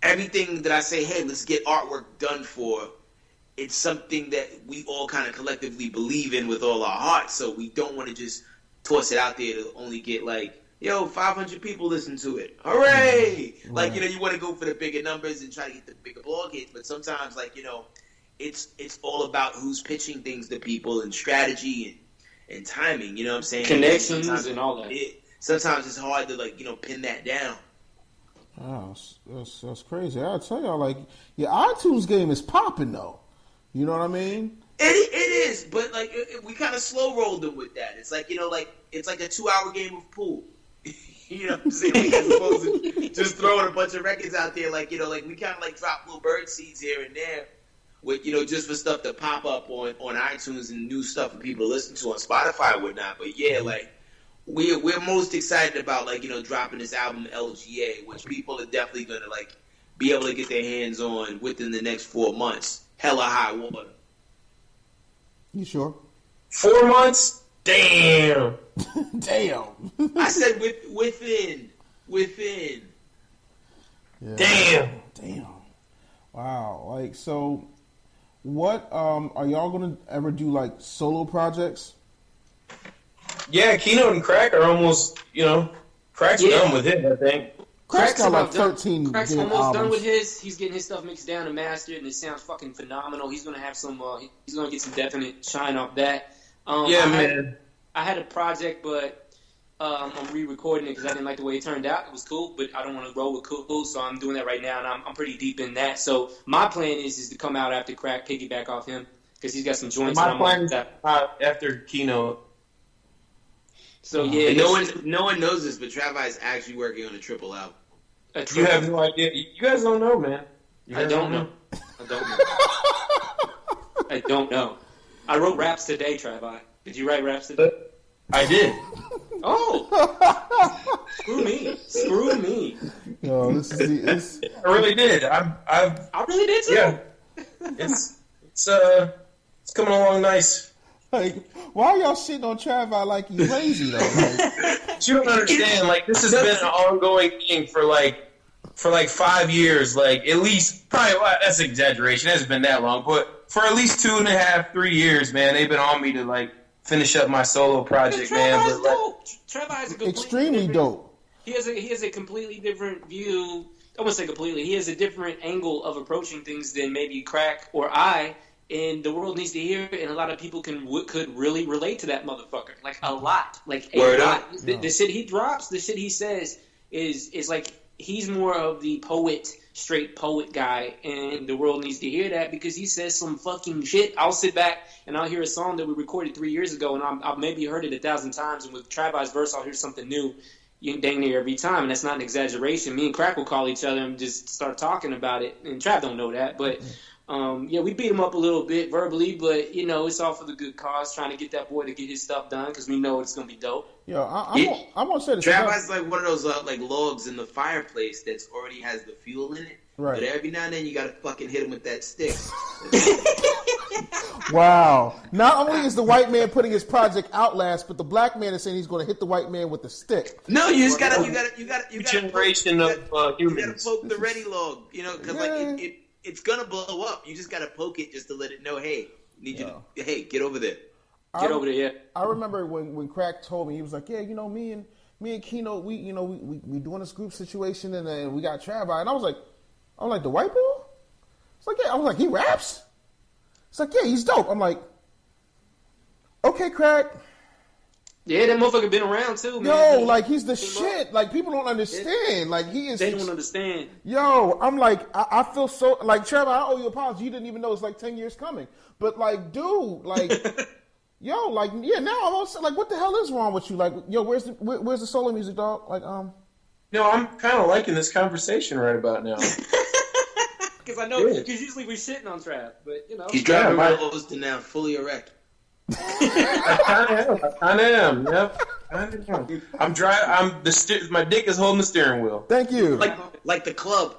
Speaker 4: everything that I say, hey, let's get artwork done for, it's something that we all kind of collectively believe in with all our hearts, so we don't want to just toss it out there to only get 500 people listen to it. Hooray! Right. You want to go for the bigger numbers and try to get the bigger blog hits, but sometimes it's all about who's pitching things to people and strategy and timing, you know what I'm saying?
Speaker 5: Connections and all that.
Speaker 4: Sometimes it's hard to, pin that down.
Speaker 1: Oh, that's crazy. I'll tell y'all, your iTunes game is popping, though. You know what I mean?
Speaker 4: It is, but, we kind of slow rolled them with that. It's it's like a 2-hour game of pool. You know what I'm saying? As opposed to just throwing a bunch of records out there, we kind of, drop little bird seeds here and there, with just for stuff to pop up on iTunes and new stuff for people to listen to on Spotify and whatnot. But yeah, we're most excited about dropping this album LGA, which people are definitely gonna be able to get their hands on within the next 4 months. Hella high water.
Speaker 1: You sure?
Speaker 6: 4 months? Damn.
Speaker 1: Damn.
Speaker 4: I said within.
Speaker 6: Yeah.
Speaker 1: Damn. Wow. Like, so what are y'all gonna ever do, like, solo projects?
Speaker 6: Yeah, Keynote and Crack are almost, Crack's done with it, I think.
Speaker 1: Crack's got like 13
Speaker 5: Crack's
Speaker 1: damn
Speaker 5: almost
Speaker 1: albums.
Speaker 5: done with his. He's getting his stuff mixed down and mastered, and it sounds fucking phenomenal. He's gonna have some. He's gonna get some definite shine off that.
Speaker 6: Man.
Speaker 5: I had a project, but I'm re-recording it because I didn't like the way it turned out. It was cool, but I don't want to roll with cool, so I'm doing that right now, and I'm pretty deep in that. So my plan is to come out after Crack, piggyback off him because he's got some joints.
Speaker 6: My plan is after Keynote.
Speaker 5: So yeah,
Speaker 4: And no one knows this, but Travii is actually working on a triple album.
Speaker 6: You have no idea. You guys don't know, man.
Speaker 5: I don't know. I don't know. I wrote raps today, Travii. Did you write raps today?
Speaker 6: I did.
Speaker 5: Oh, screw me.
Speaker 1: No, this is
Speaker 6: I really did.
Speaker 5: I really did too.
Speaker 6: Yeah. It's coming along nice.
Speaker 1: like, why are y'all shitting on Travii like he's lazy though? Like,
Speaker 6: You don't understand. Like, this has been an ongoing thing for 5 years. Like, at least, probably, well, that's an exaggeration. It hasn't been that long. But for at least 2.5, 3 years, man, they've been on me to, like, finish up my solo project, man.
Speaker 5: Travi's dope. Travi's
Speaker 1: extremely dope.
Speaker 5: He has a completely different view. I wouldn't say completely. He has a different angle of approaching things than maybe Crack or I. And the world needs to hear it, and a lot of people could really relate to that motherfucker. Like, a lot. Like, a
Speaker 4: Word
Speaker 5: lot.
Speaker 4: up.
Speaker 5: The shit he drops, the shit he says is like, he's more of the poet, straight poet guy, and the world needs to hear that because he says some fucking shit. I'll sit back and I'll hear a song that we recorded 3 years ago, and I've maybe heard it 1,000 times, and with Travi's verse, I'll hear something new dang near every time, and that's not an exaggeration. Me and Crack will call each other and just start talking about it, and Trav don't know that, but... we beat him up a little bit verbally, but, it's all for the good cause, trying to get that boy to get his stuff done because we know it's going to be dope.
Speaker 1: Yo, I want to say this.
Speaker 4: Travi's like one of those like logs in the fireplace that's already has the fuel in it.
Speaker 1: Right.
Speaker 4: But every now and then you got to fucking hit him with that stick.
Speaker 1: Wow. Not only is the white man putting his project out last, but the black man is saying he's going to hit the white man with the stick.
Speaker 4: No, you just gotta
Speaker 6: Generation of humans.
Speaker 4: You gotta poke the ready log, because like it's gonna blow up. You just gotta poke it just to let it know, hey, get over there.
Speaker 5: Get over there, yeah.
Speaker 1: I remember when Crack told me, he was like, yeah, me and Keynote, we doing this group situation, and then we got Travii, and I was like, the white boy? It's like, yeah. I was like, he raps? It's like, yeah, he's dope. I'm like, okay, Crack.
Speaker 5: Yeah, that motherfucker been around too, man.
Speaker 1: Yo, like, he's the shit. Like, people don't understand. Like, he is.
Speaker 5: They don't understand.
Speaker 1: Yo, I'm like, I feel so, like, Trevor, I owe you an apology. You didn't even know it's like 10 years coming. But, like, dude, like, yo, like, yeah, now I'm also, like, what the hell is wrong with you? Like, yo, where's the solo music, dog? Like,
Speaker 6: No, I'm kind of liking this conversation right about now.
Speaker 5: Because I know, because usually we're shitting on Trav, but,
Speaker 4: He's driving my Austin now, fully erect.
Speaker 6: I kind of am. Yep. I'm driving. My dick is holding the steering wheel.
Speaker 1: Thank you.
Speaker 4: Like the club.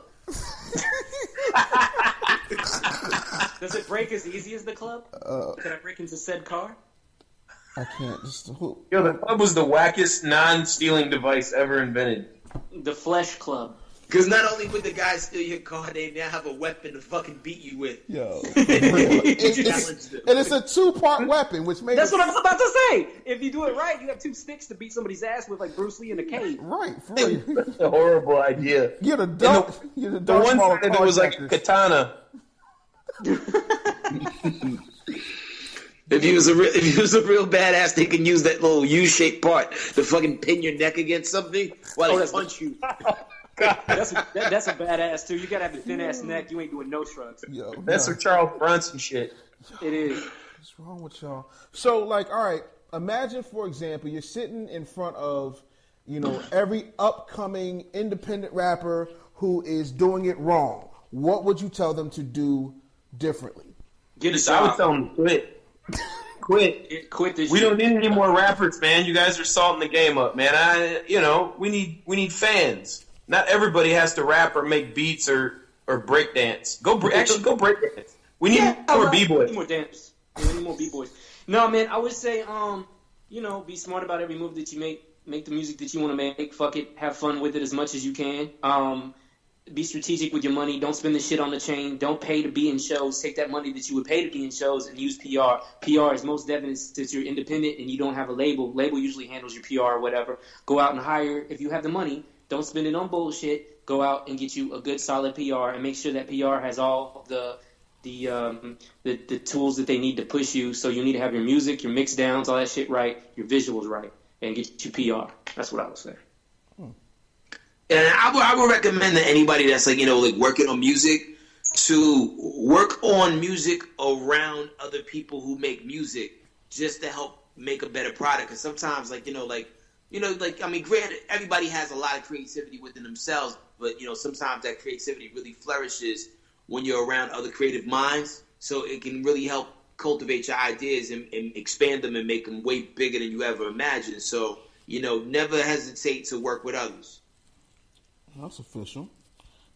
Speaker 5: Does it break as easy as the club? Can I break into said car?
Speaker 1: I can't.
Speaker 6: Yo, the club was the wackest non-stealing device ever invented.
Speaker 5: The Flesh Club.
Speaker 4: Because not only would the guys steal your car, they now have a weapon to fucking beat you with.
Speaker 1: Yo. It's a two-part weapon, which makes
Speaker 5: That's what I was about to say. If you do it right, you have two sticks to beat somebody's ass with, like Bruce Lee in a cave.
Speaker 1: Right, for real.
Speaker 6: That's a horrible idea.
Speaker 1: You're the dark.
Speaker 6: The one side of it was like a katana.
Speaker 4: If he was a real badass, they can use that little U-shaped part to fucking pin your neck against something while they punch you.
Speaker 5: That's a badass too. You gotta have a thin ass neck. You ain't doing no shrugs.
Speaker 1: Yo,
Speaker 6: that's some Charles Bronson shit.
Speaker 5: It is.
Speaker 1: What's wrong with y'all? So, like, all right. Imagine, for example, you're sitting in front of, every upcoming independent rapper who is doing it wrong. What would you tell them to do differently?
Speaker 5: Get a
Speaker 6: job. I would tell them to quit. Quit this. We don't need any more rappers, man. You guys are salting the game up, man. We need fans. Not everybody has to rap or make beats or break dance. Go break dance. We need more b-boys.
Speaker 5: We need more dancers. We need more b-boys. No, man, I would say, be smart about every move that you make. Make the music that you want to make. Fuck it. Have fun with it as much as you can. Be strategic with your money. Don't spend the shit on the chain. Don't pay to be in shows. Take that money that you would pay to be in shows and use PR. PR is most definite since you're independent and you don't have a label. Label usually handles your PR or whatever. Go out and hire, if you have the money, don't spend it on bullshit. Go out and get you a good solid PR and make sure that PR has all the tools that they need to push you. So you need to have your music, your mix downs, all that shit right, your visuals right, and get your PR. That's what I would say.
Speaker 4: And I would recommend that anybody that's working on music to work on music around other people who make music just to help make a better product. Because sometimes, granted, everybody has a lot of creativity within themselves, but sometimes that creativity really flourishes when you're around other creative minds. So it can really help cultivate your ideas and expand them and make them way bigger than you ever imagined. So never hesitate to work with others.
Speaker 1: That's official.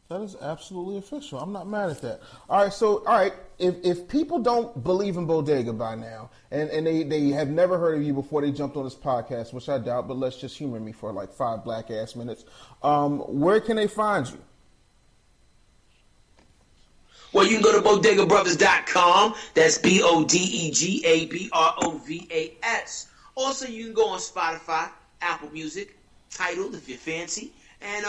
Speaker 1: That is absolutely official. I'm not mad at that. All right. If people don't believe in Bodega by now, and they have never heard of you before they jumped on this podcast, which I doubt, but let's just humor me for 5 black ass minutes. Where can they find you?
Speaker 4: Well, you can go to bodegabrovas.com. That's BODEGABROVAS. Also, you can go on Spotify, Apple Music, Tidal if you're fancy. And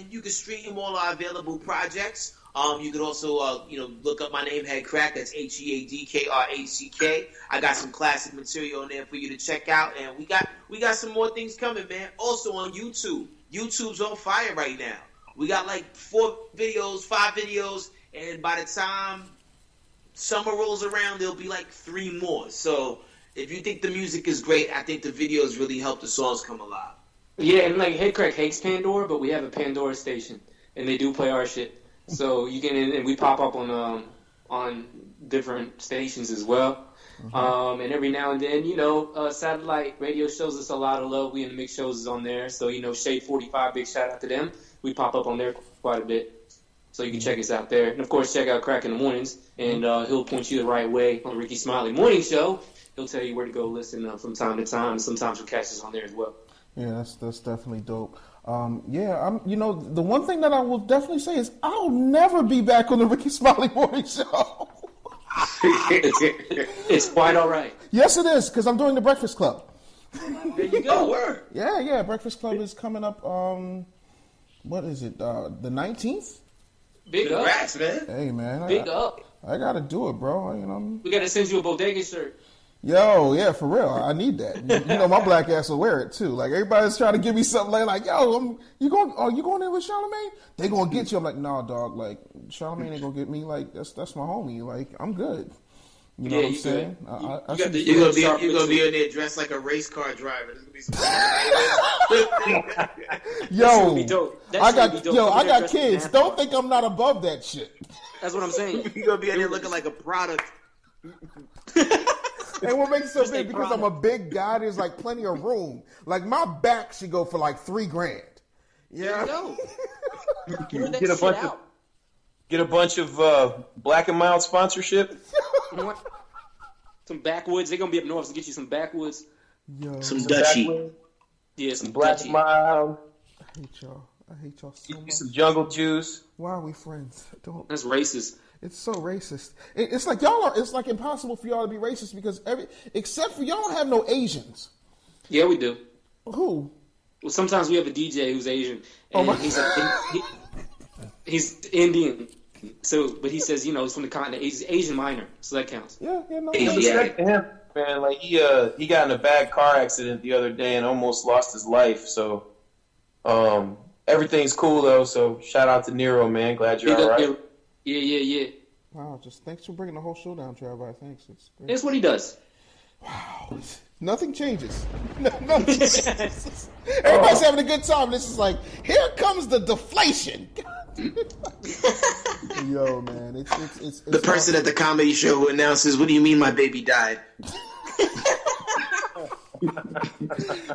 Speaker 4: you can stream all our available projects. You can also look up my name, Headkrack. That's HEADKRACK. I got some classic material in there for you to check out, and we got some more things coming, man. Also on YouTube. YouTube's on fire right now. We got 5 videos, and by the time summer rolls around, there'll be 3 more. So if you think the music is great, I think the videos really help the songs come alive.
Speaker 5: Yeah, and Headkrack hates Pandora, but we have a Pandora station, and they do play our shit. So you can, and we pop up on different stations as well. Mm-hmm. And every now and then, satellite radio shows us a lot of love. We in the mix shows is on there. So Shade 45, big shout out to them. We pop up on there quite a bit. So you can check us out there, and of course check out Crack in the Mornings, and he'll point you the right way on Ricky Smiley Morning Show. He'll tell you where to go listen from time to time. Sometimes we'll catch us on there as well. Yeah,
Speaker 1: that's definitely dope. The one thing that I will definitely say is I'll never be back on the Ricky Smiley Morning Show.
Speaker 5: It's quite all right.
Speaker 1: Yes, it is, because I'm doing the Breakfast Club.
Speaker 5: There you go. Word.
Speaker 1: Yeah. Breakfast Club is coming up. What is it? The 19th.
Speaker 5: Big
Speaker 4: Congrats,
Speaker 5: up,
Speaker 4: man.
Speaker 1: Hey, man.
Speaker 5: Big up.
Speaker 1: I gotta do it, bro.
Speaker 5: We gotta send you a Bodega shirt.
Speaker 1: Yo, yeah, for real. I need that. My black ass will wear it too. Everybody's trying to give me something yo, you going in with Charlamagne? They gonna get you. I'm like, nah, dog. Charlamagne ain't gonna get me. That's my homie. I'm good. You know what I'm saying?
Speaker 4: You're gonna be in there dressed like a race car driver. There's gonna be some.
Speaker 1: Yo, I got kids. Don't think I'm not above that shit.
Speaker 5: That's what I'm saying.
Speaker 4: You're gonna be in there looking like a product.
Speaker 1: And what makes it so big, because I'm a big guy, there's plenty of room. My back should go for $3,000. Yeah.
Speaker 6: Get a bunch of Black and Mild sponsorship.
Speaker 5: You know what? Some backwoods. They're gonna be up north to get you some backwoods.
Speaker 1: Yo,
Speaker 4: some Dutchie.
Speaker 5: Yeah, some
Speaker 6: Black
Speaker 5: Dutchie.
Speaker 6: and Mild.
Speaker 1: I hate y'all so much.
Speaker 6: Some jungle juice.
Speaker 1: Why are we friends?
Speaker 5: That's racist.
Speaker 1: It's so racist. It's it's impossible for y'all to be racist because except for y'all don't have no Asians.
Speaker 5: Yeah, we do.
Speaker 1: Who?
Speaker 5: Well, sometimes we have a DJ who's Asian, and he's Indian. So, but he says, he's from the continent. He's Asian minor, so that counts.
Speaker 1: Yeah, no.
Speaker 6: Respect to him, man. He got in a bad car accident the other day and almost lost his life. So, everything's cool though. So, shout out to Nero, man. Glad you're all right.
Speaker 5: Yeah.
Speaker 1: Wow, just thanks for bringing the whole show down, Travii. Thanks.
Speaker 5: That's what he does.
Speaker 1: Wow. Nothing changes. Nothing changes. Everybody's having a good time. This is here comes the deflation. Yo, man. It's
Speaker 4: the person at the comedy show who announces, "What do you mean my baby died?"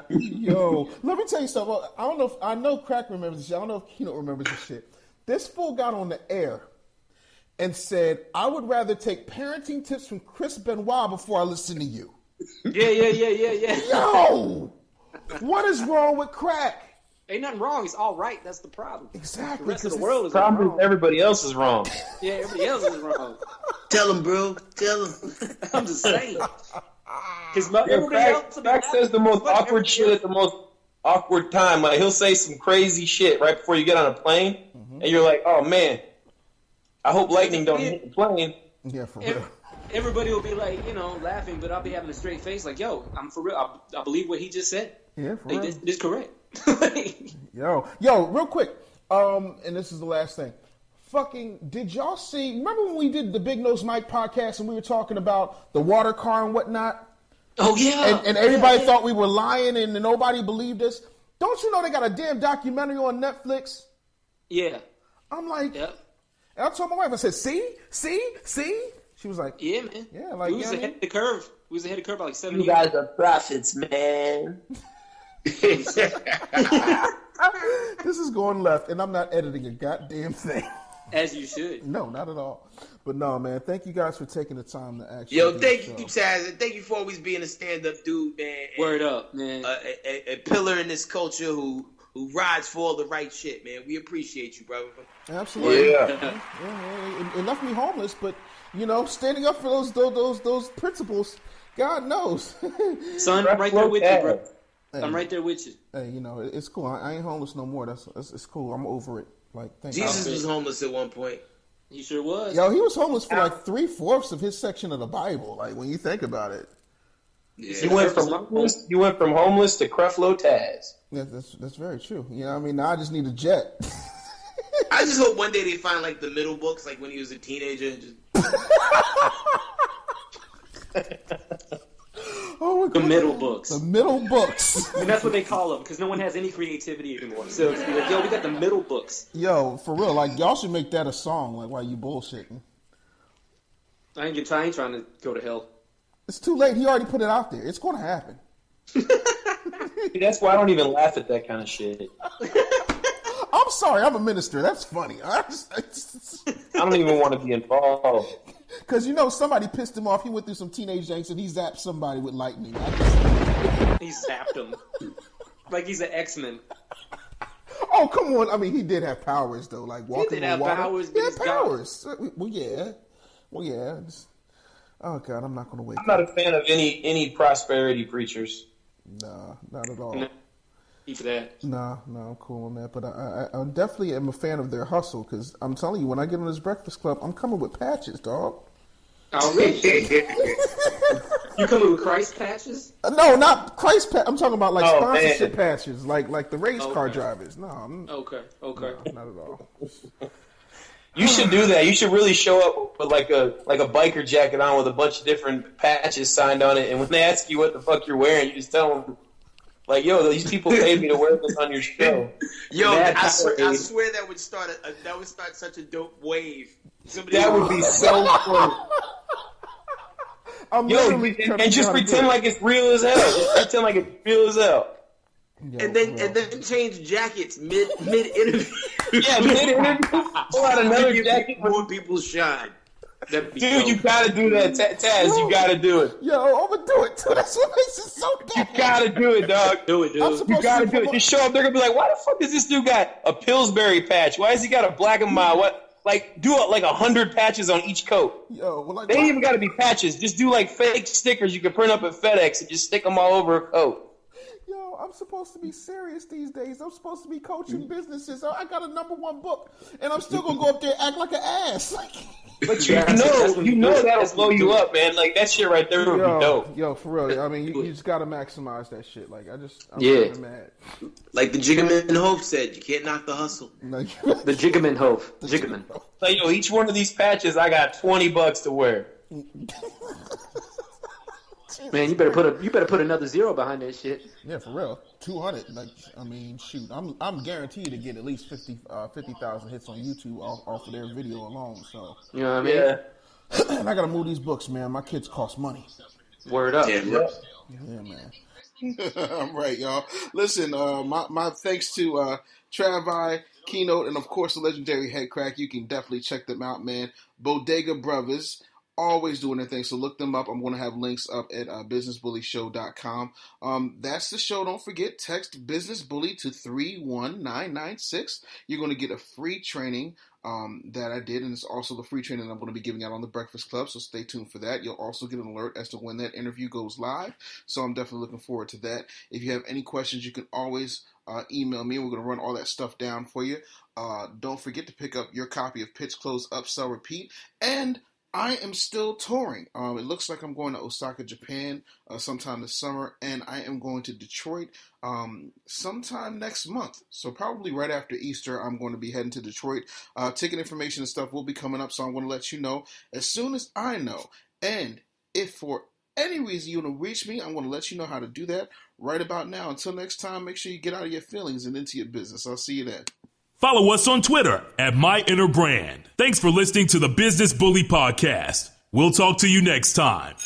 Speaker 1: Yo, let me tell you something. I know Crack remembers this shit. I don't know if Keynote remembers this shit. This fool got on the air and said, "I would rather take parenting tips from Chris Benoit before I listen to you."
Speaker 5: Yeah.
Speaker 7: Yo, what is wrong with crack?
Speaker 5: Ain't nothing wrong. It's all right. That's the problem.
Speaker 7: Exactly.
Speaker 5: The rest of the world is
Speaker 6: Problem
Speaker 5: wrong.
Speaker 6: is everybody else is wrong.
Speaker 5: Yeah, everybody else is wrong.
Speaker 4: Tell him, bro. Tell him.
Speaker 5: I'm just saying. Because everybody else
Speaker 6: Crack says the most awkward shit at the most awkward time. Like, he'll say some crazy shit right before you get on a plane, and you're like, oh, man, I hope lightning don't hit the plane.
Speaker 7: Yeah, for real.
Speaker 5: Everybody will be like, laughing, but I'll be having a straight face like, yo, I'm for real. I believe what he just said.
Speaker 7: Yeah, for
Speaker 5: like,
Speaker 7: real.
Speaker 5: this is correct.
Speaker 7: Yo, real quick. And this is the last thing. Fucking, did y'all see? Remember when we did the Big Nose Mike podcast and we were talking about the water car and whatnot?
Speaker 5: Oh yeah.
Speaker 7: And everybody thought we were lying and nobody believed us. Don't you know they got a damn documentary on Netflix?
Speaker 5: Yeah.
Speaker 7: I'm like,
Speaker 5: Yep.
Speaker 7: and I told my wife, I said, see? She was like,
Speaker 5: Yeah, man.
Speaker 7: yeah, like,
Speaker 5: we was ahead of the curve. We was ahead of the curve by like 7
Speaker 4: You
Speaker 5: years.
Speaker 4: guys are prophets, man.
Speaker 7: this is going left, and I'm not editing a goddamn thing.
Speaker 5: As you should.
Speaker 7: No, not at all. But no, man, thank you guys for taking the time to actually.
Speaker 4: Yo,
Speaker 7: do
Speaker 4: thank
Speaker 7: the
Speaker 4: you,
Speaker 7: show.
Speaker 4: Taz, and thank you for always being a stand-up dude, man. And
Speaker 5: Word up, man.
Speaker 4: a pillar in this culture who rides for all the right shit, man. We appreciate you, brother.
Speaker 7: Absolutely.
Speaker 6: Yeah.
Speaker 7: It left me homeless, but standing up for those principles, God knows.
Speaker 5: Son, I'm right there with you, bro.
Speaker 7: Hey,
Speaker 5: I'm right there with you.
Speaker 7: Hey, it's cool. I ain't homeless no more. It's cool. I'm over it. Like, thank
Speaker 4: Jesus
Speaker 7: God.
Speaker 4: was homeless at one point.
Speaker 5: He sure was.
Speaker 7: Yo, he was homeless for like 3/4 of his section of the Bible. Like, when you think about it.
Speaker 4: Yeah.
Speaker 6: You went from homeless to Creflo Taz.
Speaker 7: Yeah, that's very true. I mean, now I just need a jet.
Speaker 4: I just hope one day they find like the middle books, like when he was a teenager. And just...
Speaker 7: Oh my
Speaker 5: The
Speaker 7: God.
Speaker 5: middle books.
Speaker 7: The middle books.
Speaker 5: And that's what they call them, because no one has any creativity anymore. So it's like, yo, we got the middle books.
Speaker 7: Yo, for real, like, y'all should make that a song, like, while you bullshitting.
Speaker 5: I ain't trying to go to hell.
Speaker 7: It's too late. He already put it out there. It's going to happen.
Speaker 6: That's why I don't even laugh at that kind of shit.
Speaker 7: I'm sorry. I'm a minister. That's funny.
Speaker 6: I don't even want to be involved.
Speaker 7: Because, somebody pissed him off. He went through some teenage angst and he zapped somebody with lightning.
Speaker 5: He zapped him. Like he's an X-Men.
Speaker 7: Oh, come on. I mean, he did have powers, though. Like, walking
Speaker 5: did
Speaker 7: on
Speaker 5: have
Speaker 7: water.
Speaker 5: powers,
Speaker 7: He
Speaker 5: but
Speaker 7: had
Speaker 5: he's got-
Speaker 7: powers. Well, yeah. Oh, God, I'm not going to wait.
Speaker 6: I'm not a fan of any prosperity preachers.
Speaker 7: Nah, not at all.
Speaker 5: No. Keep that.
Speaker 7: Nah, I'm cool on that. But I definitely am a fan of their hustle because I'm telling you, when I get on this Breakfast Club, I'm coming with patches, dog.
Speaker 5: Oh, really? You coming with Christ patches?
Speaker 7: No, not Christ patch. I'm talking about like
Speaker 6: Oh,
Speaker 7: sponsorship
Speaker 6: man.
Speaker 7: patches, like the race car
Speaker 5: Okay.
Speaker 7: drivers. No,
Speaker 5: Okay.
Speaker 7: no, not at all.
Speaker 6: You should do that. You should really show up with like a biker jacket on with a bunch of different patches signed on it. And when they ask you what the fuck you're wearing, you just tell them, like, yo, these people paid me to wear this on your show.
Speaker 4: Yo,
Speaker 6: Mad
Speaker 4: I
Speaker 6: Powerade.
Speaker 4: swear that would start such a dope wave.
Speaker 6: That would be so funny.
Speaker 7: I'm
Speaker 6: Yo,
Speaker 7: literally trying to
Speaker 6: and just
Speaker 7: figure out how to
Speaker 6: pretend
Speaker 7: do it.
Speaker 6: like it's real as hell. Just pretend like it's real as hell.
Speaker 7: Yo,
Speaker 4: And then
Speaker 7: bro.
Speaker 4: change jackets mid interview.
Speaker 6: Yeah, mid-interview, pull out another jacket.
Speaker 4: More people shine.
Speaker 5: That'd be
Speaker 6: Dude,
Speaker 5: dope.
Speaker 6: you gotta do that, Taz. You gotta do it.
Speaker 7: Yo, I'm gonna do it too. That's what makes it so
Speaker 6: You
Speaker 7: bad.
Speaker 6: gotta do it, dog.
Speaker 5: Do it,
Speaker 7: I'm
Speaker 5: dude.
Speaker 7: supposed
Speaker 6: You gotta
Speaker 7: to
Speaker 6: do it. Just show up. They're gonna be like, "Why the fuck does this dude got a Pillsbury patch? Why has he got a Black and Mild? What? Like, do like 100 patches on each coat.
Speaker 7: Yo, well, like,
Speaker 6: They ain't even gotta be patches. Just do like fake stickers you can print up at FedEx and just stick them all over a coat.
Speaker 7: yo, I'm supposed to be serious these days. I'm supposed to be coaching businesses. I got a #1 book, and I'm still gonna go up there and act like an ass. Like,
Speaker 6: But
Speaker 5: Yeah, that's when
Speaker 6: you know
Speaker 5: do it.
Speaker 6: that'll
Speaker 5: That's
Speaker 6: blow
Speaker 5: when
Speaker 6: you
Speaker 5: do it.
Speaker 6: up, man. Like that shit right there would be dope.
Speaker 7: yo, for real. I mean, you just gotta maximize that shit. Like, I'm
Speaker 5: Yeah.
Speaker 7: kinda mad.
Speaker 4: Like the Jiggaman Hope said, you can't knock the hustle.
Speaker 7: Like,
Speaker 5: The Jiggaman Hove. Jiggaman.
Speaker 6: Like, yo, each one of these patches, I got $20 to wear.
Speaker 5: Man, you better put another zero behind that shit.
Speaker 7: yeah, for real. 200. Like, I mean, shoot, I'm guaranteed to get at least 50,000 hits on YouTube off of their video alone. So,
Speaker 5: You know what I mean?
Speaker 6: Yeah.
Speaker 7: and I gotta move these books, man. My kids cost money.
Speaker 5: Word up.
Speaker 4: Damn right.
Speaker 7: Yeah, man.
Speaker 1: I'm right, y'all. Listen, my thanks to Travii, Keynote, and of course the legendary Headkrack. You can definitely check them out, man. Bodega Brovas always doing their thing, so look them up. I'm going to have links up at businessbullyshow.com. That's the show. Don't forget, text Business Bully to 31996. You're going to get a free training that I did, and it's also the free training that I'm going to be giving out on the Breakfast Club, so stay tuned for that. You'll also get an alert as to when that interview goes live, so I'm definitely looking forward to that. If you have any questions, you can always email me. We're going to run all that stuff down for you. Don't forget to pick up your copy of Pitch, Close, Upsell, Repeat, and I am still touring. It looks like I'm going to Osaka, Japan sometime this summer, and I am going to Detroit sometime next month. So probably right after Easter, I'm going to be heading to Detroit. Ticket information and stuff will be coming up, so I'm going to let you know as soon as I know. And if for any reason you want to reach me, I'm going to let you know how to do that right about now. Until next time, make sure you get out of your feelings and into your business. I'll see you then.
Speaker 2: Follow us on Twitter at MyInnerBrand. Thanks for listening to the Business Bully Podcast. We'll talk to you next time.